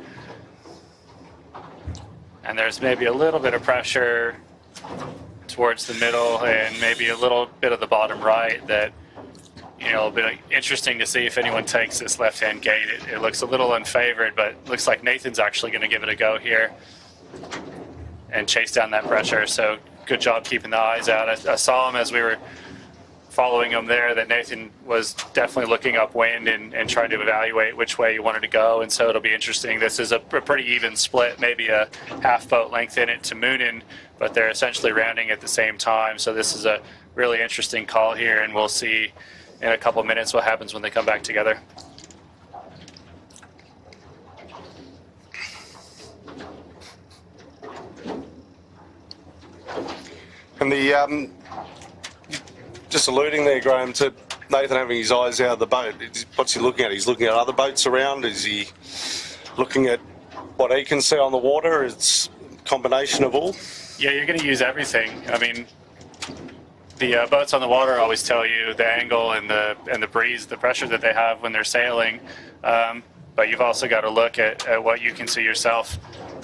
And there's maybe a little bit of pressure towards the middle and maybe a little bit of the bottom right that, you know, it'll be interesting to see if anyone takes this left-hand gate. It looks a little unfavored, but looks like Nathan's actually going to give it a go here and chase down that pressure. So good job keeping the eyes out. I saw him as we were following him there, that Nathan was definitely looking upwind and trying to evaluate which way he wanted to go, and so it'll be interesting. This is a pretty even split, maybe a half boat length in it to Moonin, but they're essentially rounding at the same time, so this is a really interesting call here, and we'll see in a couple minutes what happens when they come back together. And the just alluding there, Graham, to Nathan having his eyes out of the boat. What's he looking at? He's looking at other boats around. Is he looking at what he can see on the water? It's a combination of all. Yeah, you're going to use everything. I mean, the boats on the water always tell you the angle and the breeze, the pressure that they have when they're sailing. But you've also got to look at what you can see yourself.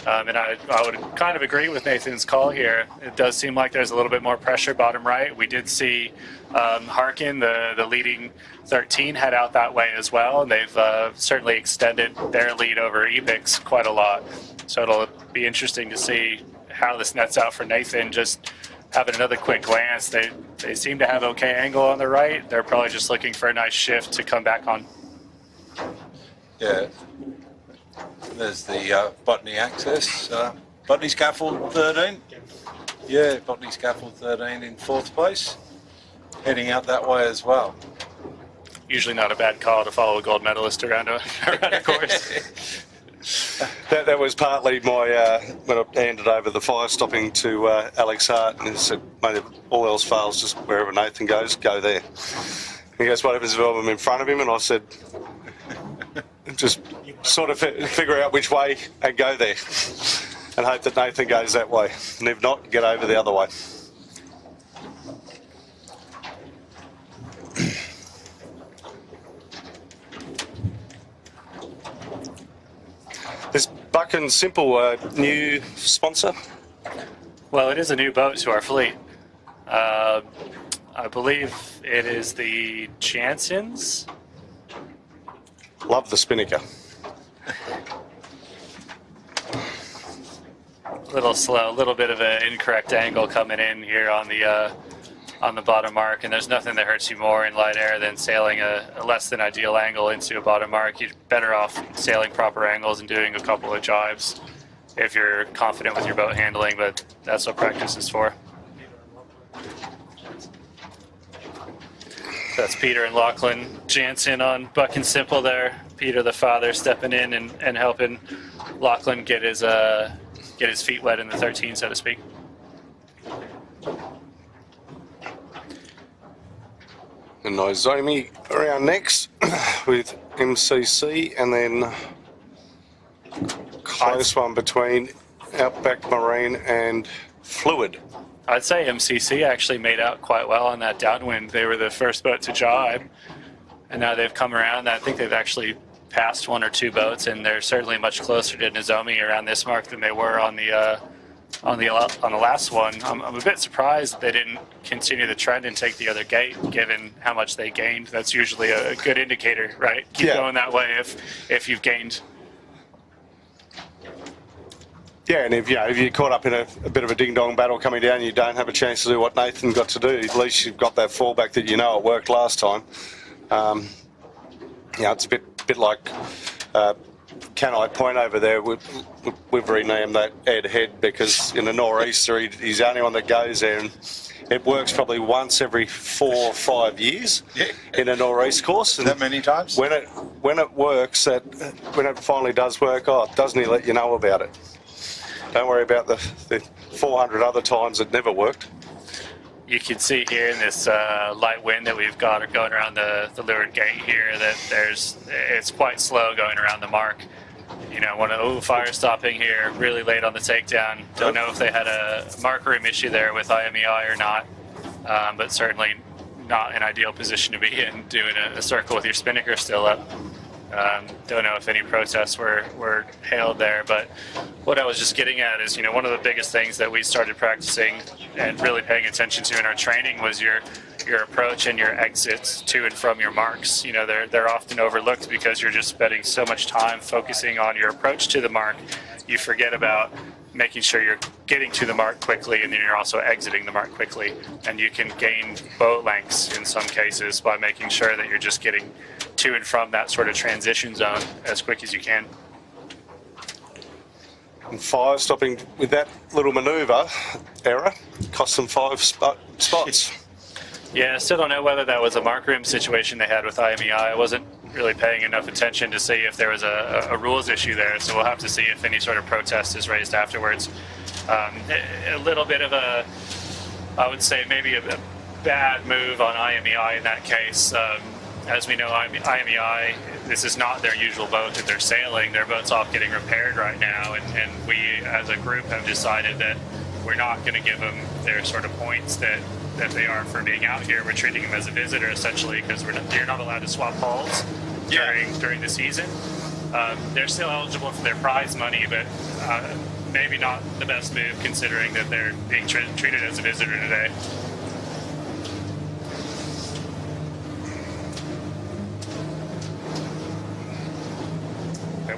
And I would kind of agree with Nathan's call here. It does seem like there's a little bit more pressure bottom right. We did see Harkin, the leading 13, head out that way as well, and they've certainly extended their lead over Ebix quite a lot. So it'll be interesting to see how this nets out for Nathan. Just having another quick glance, they seem to have okay angle on the right. They're probably just looking for a nice shift to come back on. Yeah. There's the Botany access. Botany Scaffold 13. Yeah, Botany Scaffold 13 in 4th place. Heading out that way as well. Usually not a bad call to follow a gold medalist around a course. That was partly my, when I handed over the fire stopping to Alex Hart, and he said, mate, if all else fails, just wherever Nathan goes, go there. And he goes, what happens if I'm in front of him? And I said, just sort of figure out which way and go there. and hope that Nathan goes that way. And if not, get over the other way. Is Buck and Simple a new sponsor? Well, it is a new boat to our fleet. I believe it is the Jansons. Love the Spinnaker. A little slow, a little bit of an incorrect angle coming in here on the bottom mark, and there's nothing that hurts you more in light air than sailing a less than ideal angle into a bottom mark. You're better off sailing proper angles and doing a couple of jibes if you're confident with your boat handling, but that's what practice is for. That's Peter and Lachlan Jansen on Buck and Simple there. Peter, the father, stepping in and helping Lachlan get his feet wet in the 13, so to speak. And Nozomi around next with MCC, and then close one between Outback Marine and Fluid. I'd say MCC actually made out quite well on that downwind. They were the first boat to jibe, and now they've come around. I think they've actually passed one or two boats, and they're certainly much closer to Nozomi around this mark than they were on the last one. I'm a bit surprised they didn't continue the trend and take the other gate, given how much they gained. That's usually a good indicator, right? Keep going that way if you've gained. Yeah, and if you're caught up in a bit of a ding-dong battle coming down, you don't have a chance to do what Nathan got to do. At least you've got that fallback that you know it worked last time. It's a bit like Canai Point over there. We've renamed that Ed Head because in the nor'easter he's the only one that goes there, and it works probably once every 4 or 5 years in a nor'east course. And that many times? When it works, when it finally does work, doesn't he let you know about it? Don't worry about the 400 other times it never worked. You can see here in this light wind that we've got going around the leeward gate here that it's quite slow going around the mark. Fire stopping here really late on the takedown. Don't know if they had a mark room issue there with IMEI or not, but certainly not an ideal position to be in doing a circle with your spinnaker still up. Don't know if any protests were hailed there, but what I was just getting at is, one of the biggest things that we started practicing and really paying attention to in our training was your approach and your exits to and from your marks. They're often overlooked because you're just spending so much time focusing on your approach to the mark, you forget about making sure you're getting to the mark quickly, and then you're also exiting the mark quickly. And you can gain boat lengths in some cases by making sure that you're just getting to and from that sort of transition zone as quick as you can. And fire stopping with that little manoeuvre error cost them 5 spots. Yeah, I still don't know whether that was a mark room situation they had with IMEI. I wasn't really paying enough attention to see if there was a rules issue there, so we'll have to see if any sort of protest is raised afterwards. A little bit of I would say maybe a bad move on IMEI in that case. As we know, IMEI, this is not their usual boat that they're sailing. Their boat's off getting repaired right now, and we as a group have decided that we're not going to give them their sort of points that they are for being out here. We're treating them as a visitor essentially, because you're not allowed to swap hulls during the season. They're still eligible for their prize money, but maybe not the best move considering that they're being treated as a visitor today.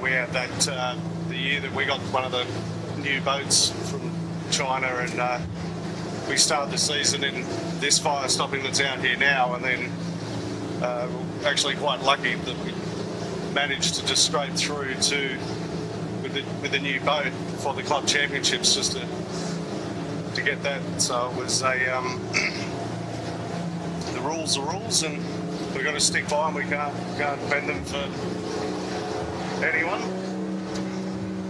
We had that the year that we got one of the new boats from China, and we started the season in this fire stopping that's out here now, and then we're actually quite lucky that we managed to just scrape through with the new boat for the club championships just to get that. So it was the rules are rules, and we've got to stick by them. We can't bend them for anyone.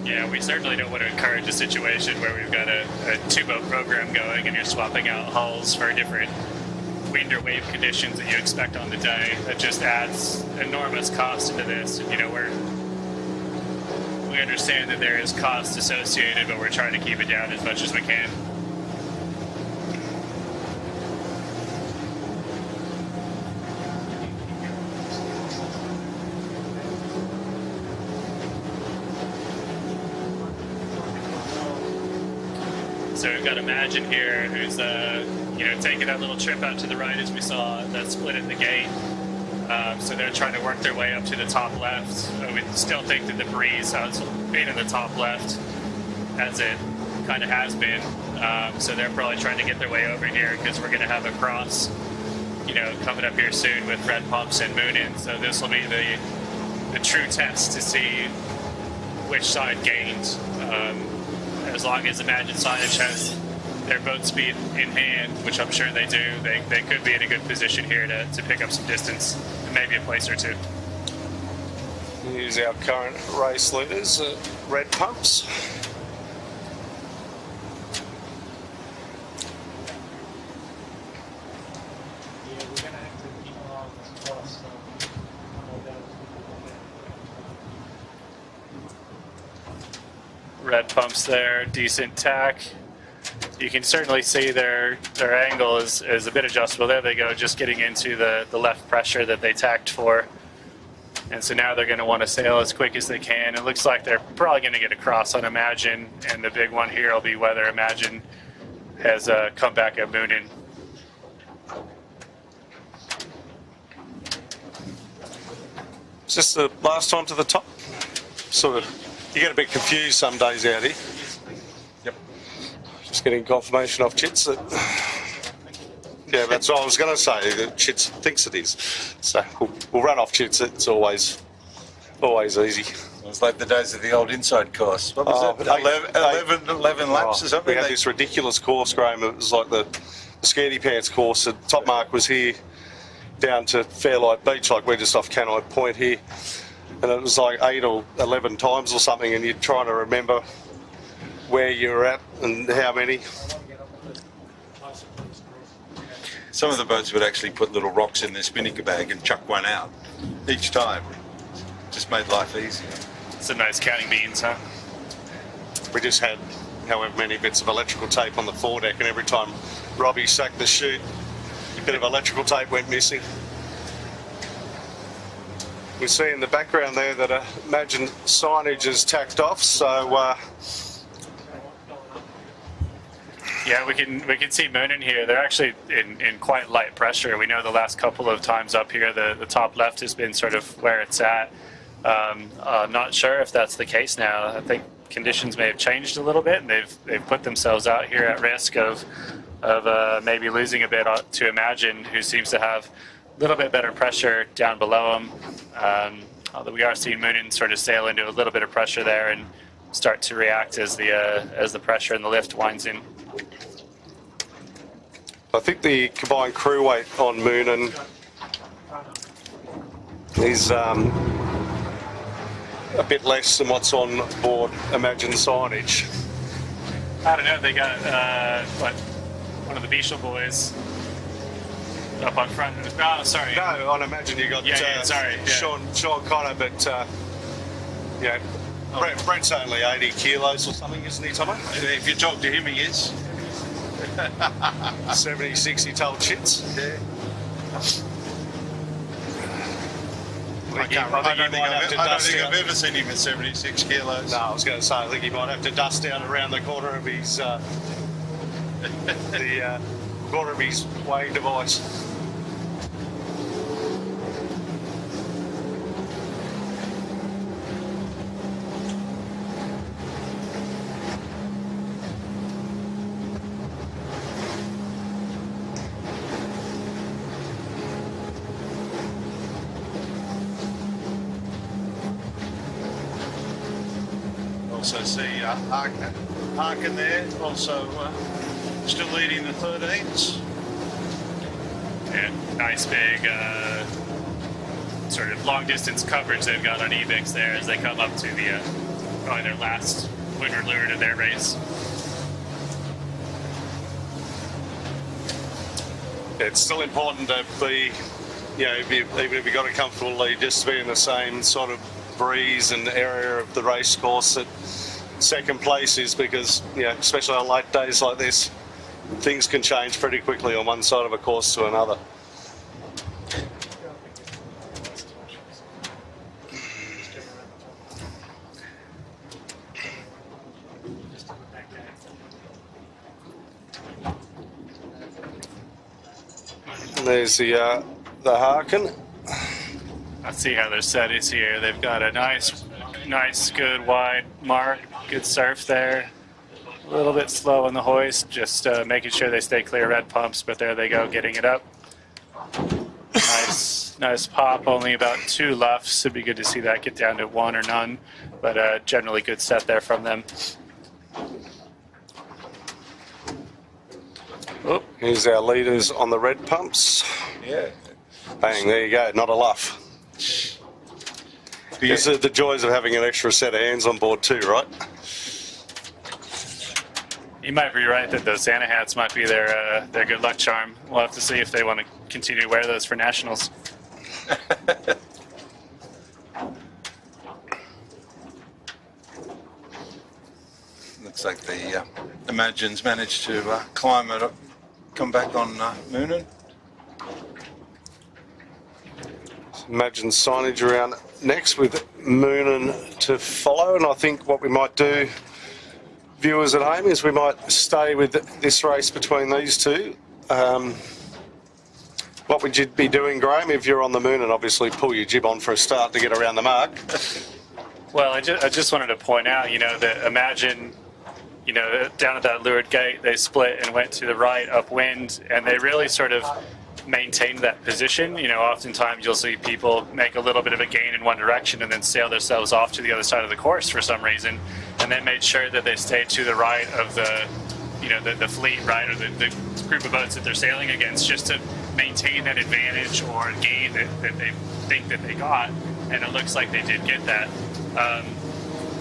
Yeah, we certainly don't want to encourage a situation where we've got a two-boat program going and you're swapping out hulls for different wind or wave conditions that you expect on the day. That just adds enormous cost into this. And, we understand that there is cost associated, but we're trying to keep it down as much as we can. So we've got Imagine here, who's taking that little trip out to the right, as we saw that split at the gate. So they're trying to work their way up to the top left. We still think that the breeze has been in the top left, as it kind of has been. So they're probably trying to get their way over here, because we're going to have a cross, coming up here soon with red pumps and moon in. So this will be the true test to see which side gains. As long as Imagine Signage has their boat speed in hand, which I'm sure they do, they could be in a good position here to pick up some distance, and maybe a place or two. Here's our current race leaders, red pumps. Red pumps there, decent tack. You can certainly see their angle is a bit adjustable. There they go, just getting into the left pressure that they tacked for. And so now they're going to want to sail as quick as they can. It looks like they're probably going to get across on Imagine, and the big one here will be whether Imagine has come back at Moonin. Is this the last time to the top? Sort of. You get a bit confused some days out here. Yep. Just getting confirmation off Chits that. Yeah, that's what I was going to say. That Chits thinks it is. So we'll run off Chits. It's always easy. It's like the days of the old inside course. What was it? 11 laps or something? We had this ridiculous course, Graham. It was like the Scaredy Pants course. The top mark was here down to Fairlight Beach, like we're just off Cannoy Point here. And it was like 8 or 11 times or something, and you're trying to remember where you're at and how many. Some of the boats would actually put little rocks in their spinnaker bag and chuck one out each time. Just made life easier. Some nice counting beans, huh? We just had however many bits of electrical tape on the foredeck, and every time Robbie sacked the chute, a bit of electrical tape went missing. We see in the background there that Imagine Signage is tacked off, so yeah, we can see Moonin here. They're actually in quite light pressure. We know the last couple of times up here, the top left has been sort of where it's at. I'm not sure if that's the case now. I think conditions may have changed a little bit, and they've put themselves out here at risk of maybe losing a bit to Imagine, who seems to have a little bit better pressure down below them. Although we are seeing Moonin sort of sail into a little bit of pressure there and start to react as the pressure and the lift winds in. I think the combined crew weight on Moonin is a bit less than what's on board Imagine Signage. I don't know. They got one of the Beechel boys up on front. Oh, sorry. No, on Imagine you got Sean Connor, but yeah, Brett's only 80 kilos or something, isn't he, Tomo? If you talk to him, he is. 76, he told Chits. Yeah. I don't think I've ever seen him at 76 kilos. No, I was going to say, I think he might have to dust down around the corner of his corner of his weighing device. Also see Harkin there, also still leading the 13s. Yeah, nice big sort of long distance coverage they've got on Ebix there as they come up to the probably their last winter lure of their race. It's still important to be, even if you've got a comfortable lead, just to be in the same sort of breeze and area of the race course that second place is, because, you know, especially on late days like this, things can change pretty quickly on one side of a course to another. And there's the Harkin. Let's see how their set is here. They've got a nice, good wide mark, good surf there. A little bit slow on the hoist, just making sure they stay clear of red pumps, but there they go, getting it up. Nice pop, only about 2 luffs. It'd be good to see that get down to 1 or none, but generally good set there from them. Oh, here's our leaders on the red pumps. Yeah. Bang, there you go, not a luff. These are the joys of having an extra set of hands on board too, right? You might be right that those Santa hats might be their good luck charm. We'll have to see if they want to continue to wear those for nationals. Looks like the Imagine's managed to climb it up, come back on Moonin. Imagine signage around next with Moonin to follow, and I think what we might do, viewers at home, is we might stay with this race between these two. What would you be doing, Graham, if you're on the Moonin? Obviously pull your jib on for a start to get around the mark. Well, I just wanted to point out, you know, that Imagine, you know, down at that leeward gate, they split and went to the right upwind, and they really sort of maintained that position. You know, oftentimes you'll see people make a little bit of a gain in one direction and then sail themselves off to the other side of the course for some reason, and then made sure that they stayed to the right of the, you know, the fleet, right, or the group of boats that they're sailing against, just to maintain that advantage or gain that they think that they got, and it looks like they did get that.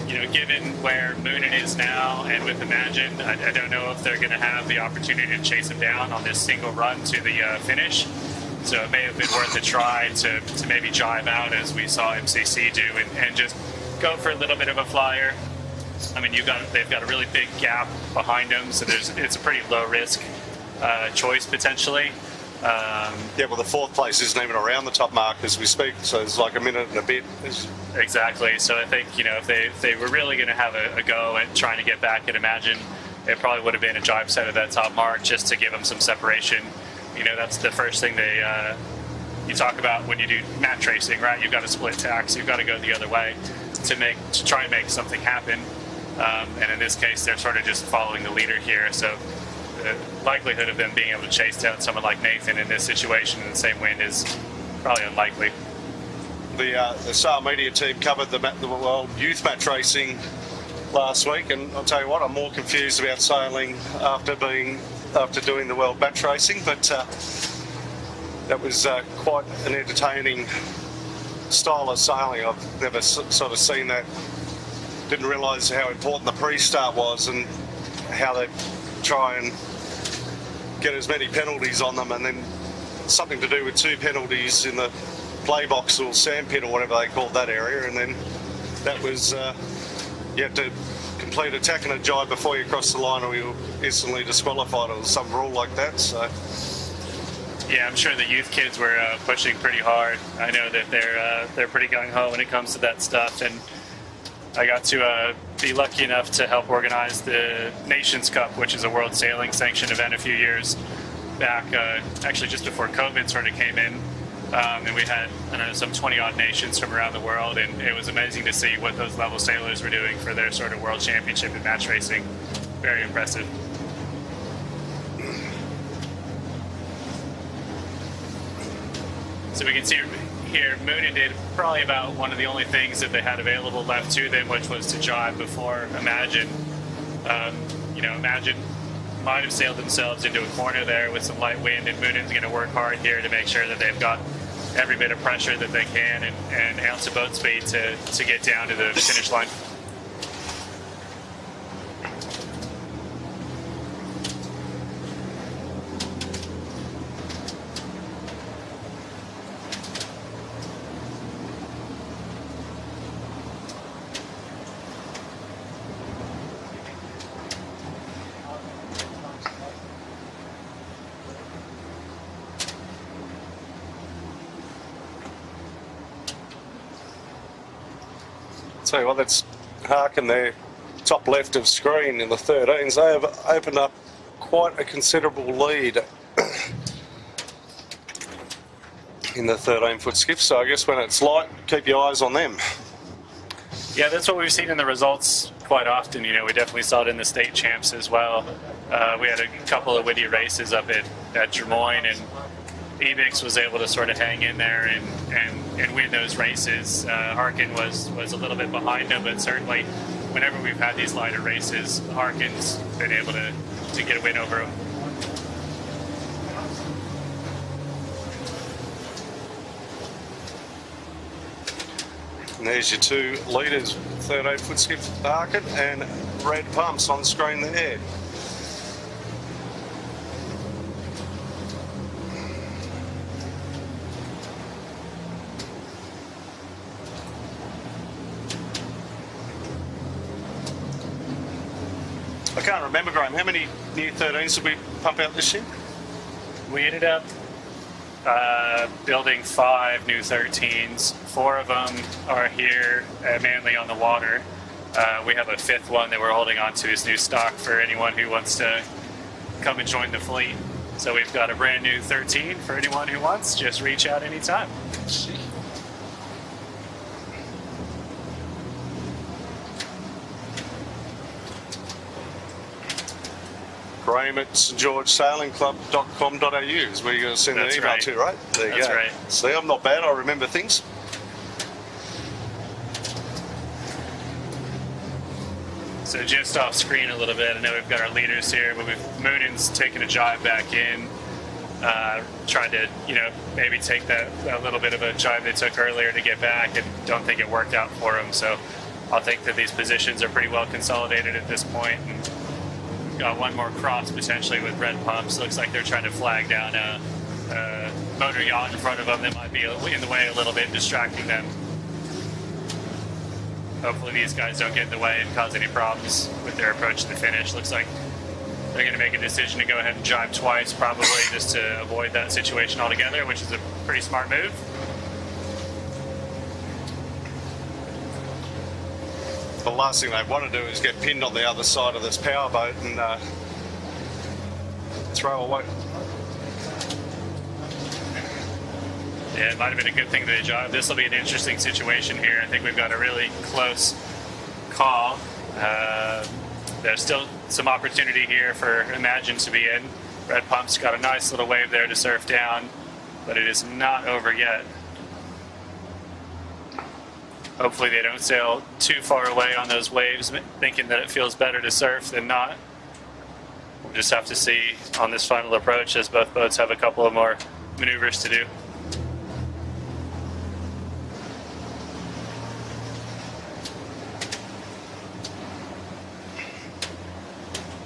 You know, given where Moonin is now and with Imagine, I don't know if they're going to have the opportunity to chase him down on this single run to the finish. So it may have been worth a try to maybe jive out, as we saw MCC do, and just go for a little bit of a flyer. I mean, they've got a really big gap behind them, so it's a pretty low risk choice potentially. Yeah, well, the 4th place isn't even around the top mark as we speak, so it's like a minute and a bit. Exactly. So I think, you know, if they were really going to have a go at trying to get back at Imagine, it probably would have been a jibe set at that top mark just to give them some separation. You know, that's the first thing you talk about when you do match racing, right? You've got to split tacks. You've got to go the other way to try and make something happen. And in this case, they're sort of just following the leader here. So the likelihood of them being able to chase down someone like Nathan in this situation in the same wind is probably unlikely. The Sail Media team covered the World Youth Match Racing last week, and I'll tell you what, I'm more confused about sailing after doing the World Match Racing, but that was quite an entertaining style of sailing. I've never sort of seen that. Didn't realise how important the pre-start was and how they try and get as many penalties on them, and then something to do with 2 penalties in the play box or sandpit or whatever they called that area, and then that was you had to complete a tack and a jibe before you crossed the line or you were instantly disqualified, or some rule like that. So yeah, I'm sure the youth kids were pushing pretty hard. I know that they're pretty gung-ho when it comes to that stuff, and I got to be lucky enough to help organize the Nations Cup, which is a World Sailing Sanctioned event, a few years back, actually just before COVID sort of came in. And we had, I don't know, some 20-odd nations from around the world, and it was amazing to see what those level sailors were doing for their sort of world championship in match racing. Very impressive. So we can see here, Moonin did probably about one of the only things that they had available left to them, which was to jibe before Imagine. You know, Imagine might have sailed themselves into a corner there with some light wind, and Moonin's going to work hard here to make sure that they've got every bit of pressure that they can and ounce of boat speed to get down to the finish line. Tell you what, that's Harkin there, top left of screen in the 13s. They have opened up quite a considerable lead in the 13-foot skiff. So I guess when it's light, keep your eyes on them. Yeah, that's what we've seen in the results quite often. You know, we definitely saw it in the state champs as well. We had a couple of witty races up at Des Moines, and Ebix was able to sort of hang in there and win those races. Harkin was a little bit behind him, but certainly whenever we've had these lighter races, Harkin's been able to get a win over him. And there's your two leaders, 13-foot skiff Harkin and Red Pumps on screen there. I can't remember, Graham, how many new 13s did we pump out this year? We ended up building 5 new 13s. 4 of them are here at Manly on the water. We have a 5th one that we're holding on to as new stock for anyone who wants to come and join the fleet. So we've got a brand new 13 for anyone who wants. Just reach out anytime. Graham at stgeorgesailingclub.com.au is where you're going to send an email to, right? There you go. That's right. See, I'm not bad. I remember things. So just off screen a little bit, I know we've got our leaders here, but Moonin's taking a jibe back in, trying to, maybe take that little bit of a jibe they took earlier to get back, and don't think it worked out for him. So I'll think that these positions are pretty well consolidated at this point. And got one more cross potentially with Red Pumps. Looks like they're trying to flag down a motor yacht in front of them that might be in the way a little bit, distracting them. Hopefully these guys don't get in the way and cause any problems with their approach to the finish. Looks like they're going to make a decision to go ahead and jibe twice, probably just to avoid that situation altogether, which is a pretty smart move. The last thing they want to do is get pinned on the other side of this powerboat and throw away. Yeah, it might have been a good thing that they jibe. This will be an interesting situation here. I think we've got a really close call. There's still some opportunity here for Imagine to be in. Red Pump's got a nice little wave there to surf down, but it is not over yet. Hopefully they don't sail too far away on those waves, thinking that it feels better to surf than not. We'll just have to see on this final approach, as both boats have a couple of more maneuvers to do.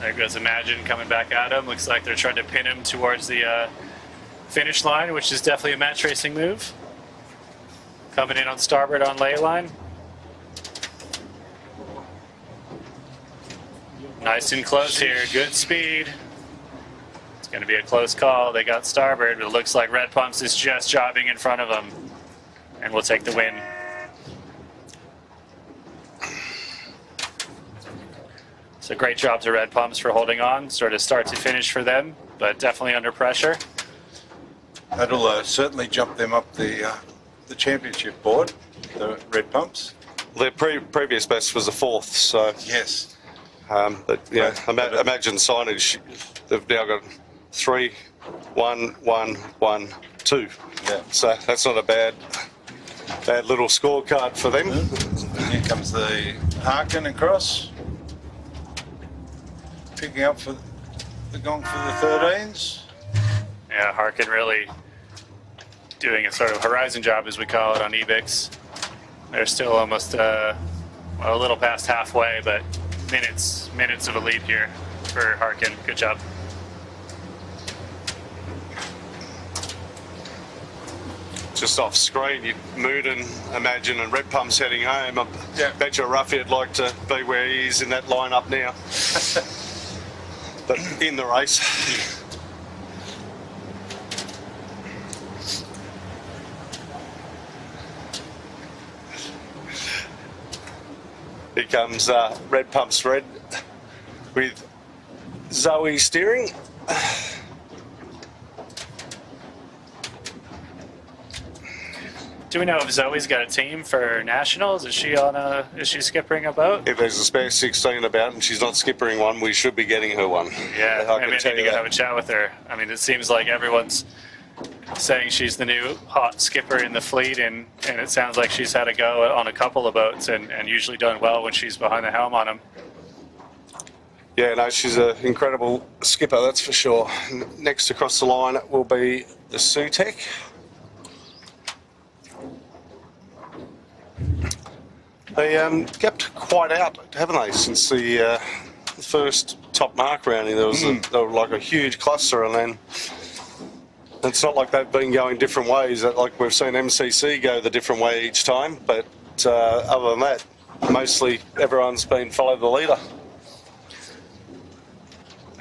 There goes Imagine coming back at him. Looks like they're trying to pin him towards the finish line, which is definitely a match racing move. Coming in on starboard on ley line. Nice and close here, good speed. It's going to be a close call. They got starboard, but it looks like Red Pumps is just jobbing in front of them. And we'll take the win. So great job to Red Pumps for holding on, sort of start to finish for them, but definitely under pressure. That'll certainly jump them up the championship board, the Red Pumps. Their previous best was the 4th, so Yes. but yeah, Imagine signage. They've now got 3, 1, 1, 1, 2. Yeah. So that's not a bad little scorecard for them. And here comes the Harkin across, picking up for the gong for the 13s. Yeah, Harkin really doing a sort of horizon job, as we call it, on Ebix. They're still almost a little past halfway, but minutes of a lead here for Harkin. Good job. Just off screen, Mood and Imagine and Red Pump's heading home. I bet you Ruffy'd like to be where he is in that lineup now. But in the race. Here comes Red Pumps Red with Zoe steering. Do we know if Zoe's got a team for nationals? Is she skippering a boat? If there's a spare 16 about and she's not skippering one, we should be getting her one. Yeah, I maybe I need to go have a chat with her. I mean, it seems like everyone's saying she's the new hot skipper in the fleet, and it sounds like she's had a go on a couple of boats and usually done well when she's behind the helm on them. Yeah, no, she's an incredible skipper, that's for sure. Next across the line will be the Sutec. They kept quite out, haven't they, since the first top mark rounding? There was they were like a huge cluster, and then it's not like they've been going different ways. Like we've seen MCC go the different way each time, but other than that, mostly everyone's been follow the leader.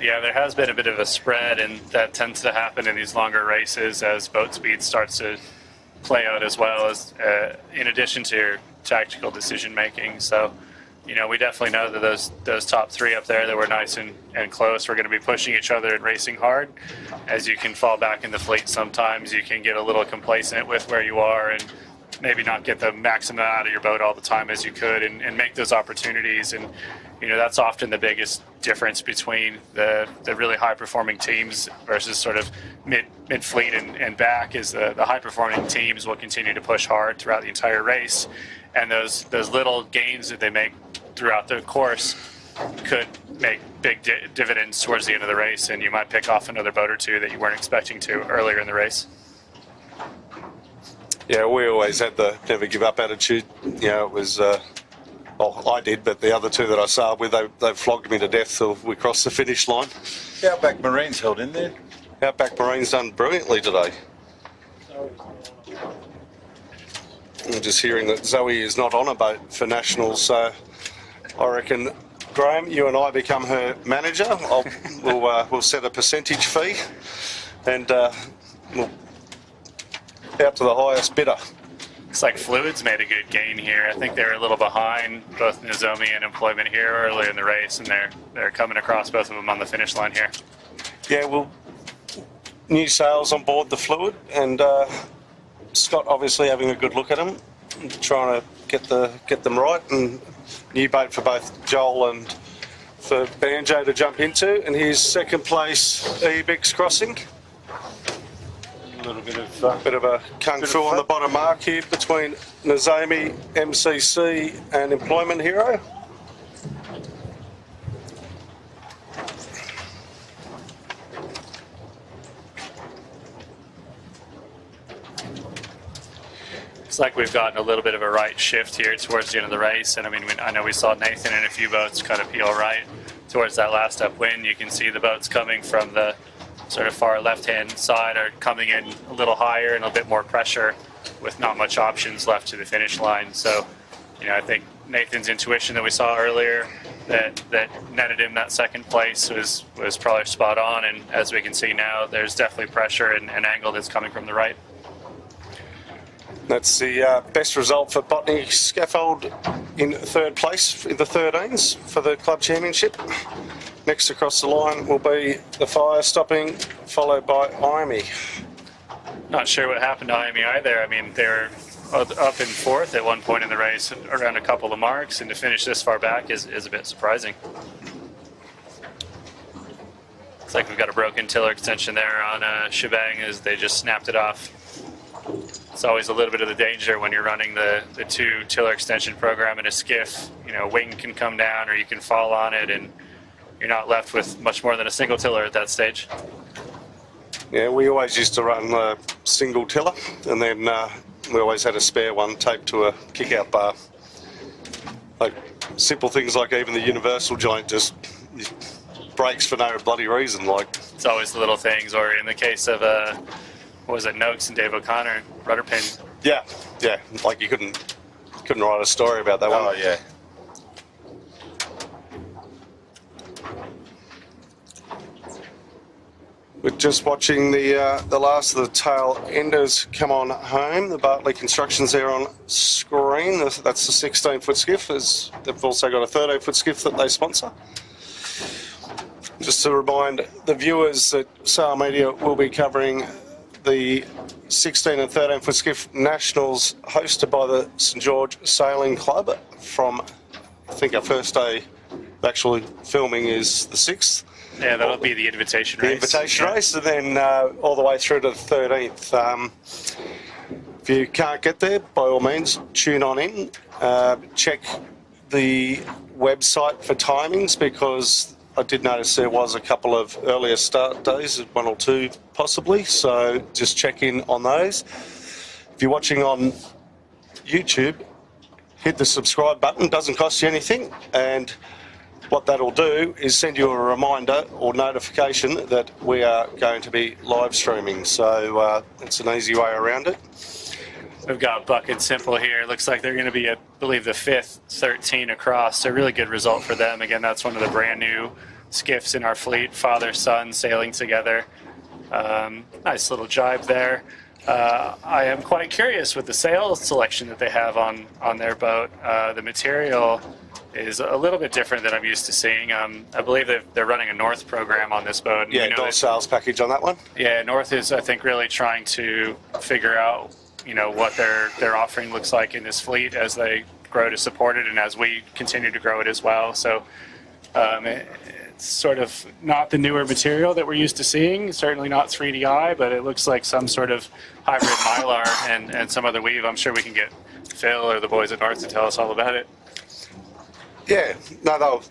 Yeah, there has been a bit of a spread, and that tends to happen in these longer races as boat speed starts to play out, as well as in addition to your tactical decision making. So, you know, we definitely know that those top three up there that were nice and close, we're going to be pushing each other and racing hard. As you can fall back in the fleet, sometimes you can get a little complacent with where you are and maybe not get the maximum out of your boat all the time as you could, and make those opportunities. And you know, that's often the biggest difference between the really high performing teams versus sort of mid fleet and back, is the high performing teams will continue to push hard throughout the entire race, and those little gains that they make throughout the course could make big dividends towards the end of the race, and you might pick off another boat or two that you weren't expecting to earlier in the race. Yeah, we always had the never give up attitude. You know, it was, well, I did, but the other two that I sailed with, they flogged me to death till we crossed the finish line. Outback Marine's held in there. Outback Marine's done brilliantly today. I'm just hearing that Zoe is not on a boat for nationals, so I reckon, Graham, you and I become her manager. We'll set a percentage fee, and we'll out to the highest bidder. Looks like Fluids made a good gain here. I think they were a little behind both Nozomi and Employment here earlier in the race, and they're coming across both of them on the finish line here. Yeah, well, new sails on board the Fluid, and Scott obviously having a good look at them, trying to get them right, and new boat for both Joel and for Banjo to jump into, and here's second place Ebix crossing. A little bit of A kung fu on the bottom mark here between Nozomi, MCC and Employment Hero. Looks like we've gotten a little bit of a right shift here towards the end of the race, and I mean, I know we saw Nathan and a few boats kind of peel right towards that last upwind. You can see the boats coming from the sort of far left-hand side are coming in a little higher and a bit more pressure with not much options left to the finish line. So, you know, I think Nathan's intuition that we saw earlier that netted him that second place was probably spot on, and as we can see now, there's definitely pressure and angle that's coming from the right. That's the best result for Botany Scaffold in third place in the 13s for the club championship. Next across the line will be the Fire Stopping, followed by IME. Not sure what happened to IME either. I mean, they were up in fourth at one point in the race, around a couple of marks, and to finish this far back is a bit surprising. Looks like we've got a broken tiller extension there on Shebang as they just snapped it off. It's always a little bit of the danger when you're running the two tiller extension program in a skiff. You know, wing can come down or you can fall on it, and you're not left with much more than a single tiller at that stage. Yeah, we always used to run a single tiller, and then we always had a spare one taped to a kick-out bar. Like simple things like even the universal joint just breaks for no bloody reason. Like it's always the little things, or in the case of what was it, Noakes and Dave O'Connor, rudder pin. Yeah, like you couldn't write a story about that one. Oh yeah. We're just watching the last of the tail enders come on home. The Bartley Construction's there on screen. That's the 16-foot skiff. They've also got a 13-foot skiff that they sponsor. Just to remind the viewers that Sail Media will be covering the 16 and 13-foot skiff nationals hosted by the St George Sailing Club from, I think our first day of actually filming is the 6th. Yeah, that'll be the invitation race. The invitation race, and then all the way through to the 13th. If you can't get there, by all means, tune on in. Check the website for timings, because I did notice there was a couple of earlier start days, 1 or 2 possibly, so just check in on those. If you're watching on YouTube, hit the subscribe button, doesn't cost you anything, and what that'll do is send you a reminder or notification that we are going to be live streaming, so it's an easy way around it. We've got Bucket Simple here. Looks like they're going to be, I believe, the 5th 13 across. So a really good result for them. Again, that's one of the brand new skiffs in our fleet, father, son, sailing together. Nice little jibe there. I am quite curious with the sail selection that they have on their boat. The material is a little bit different than I'm used to seeing. I believe they're running a North program on this boat. And yeah, North sales package on that one. Yeah, North is, I think, really trying to figure out, what their offering looks like in this fleet as they grow to support it and as we continue to grow it as well. So it's sort of not the newer material that we're used to seeing, certainly not 3DI, but it looks like some sort of hybrid Mylar and some other weave. I'm sure we can get Phil or the boys at North to tell us all about it. Yeah, no, they'll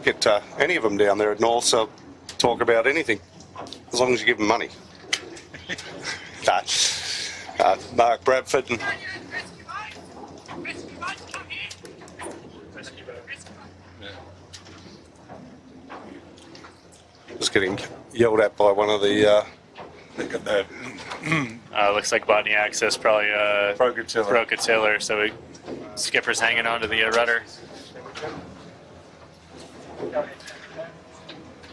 get any of them down there at North, so talk about anything, as long as you give them money. Mark Bradford and just getting yelled at by one of the Look at that. Looks like botany access, probably broke a tiller, so skipper's hanging onto the rudder.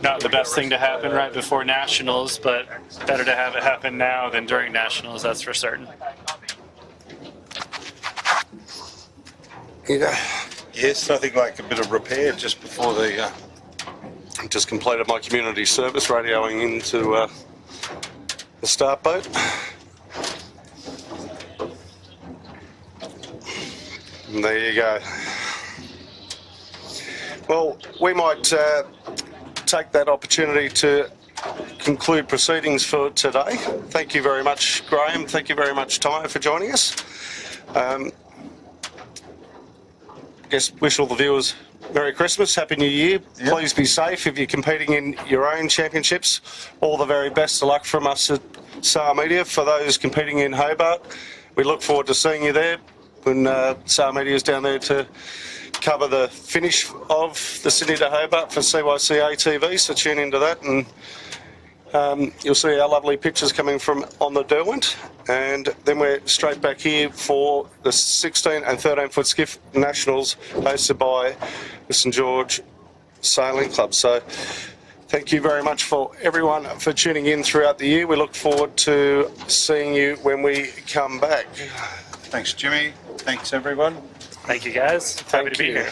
Not the best thing to happen right before Nationals, but better to have it happen now than during Nationals, that's for certain. yeah. Yes, nothing like a bit of repair just before the... Just completed my community service, radioing into the start boat. And there you go. Well, we might take that opportunity to conclude proceedings for today. Thank you very much, Graham. Thank you very much, Ty, for joining us. I guess wish all the viewers Merry Christmas, Happy New Year. Yep. Please be safe if you're competing in your own championships. All the very best of luck from us at Sail Media. For those competing in Hobart, we look forward to seeing you there when Sail Media is down there to cover the finish of the Sydney to Hobart for CYCA TV, so tune into that, and you'll see our lovely pictures coming from on the Downwind. And then we're straight back here for the 16 and 13-foot skiff nationals hosted by the St George Sailing Club. So thank you very much for everyone for tuning in throughout the year. We look forward to seeing you when we come back. Thanks, Jimmy. Thanks, everyone. Thank you, guys. Happy to be here.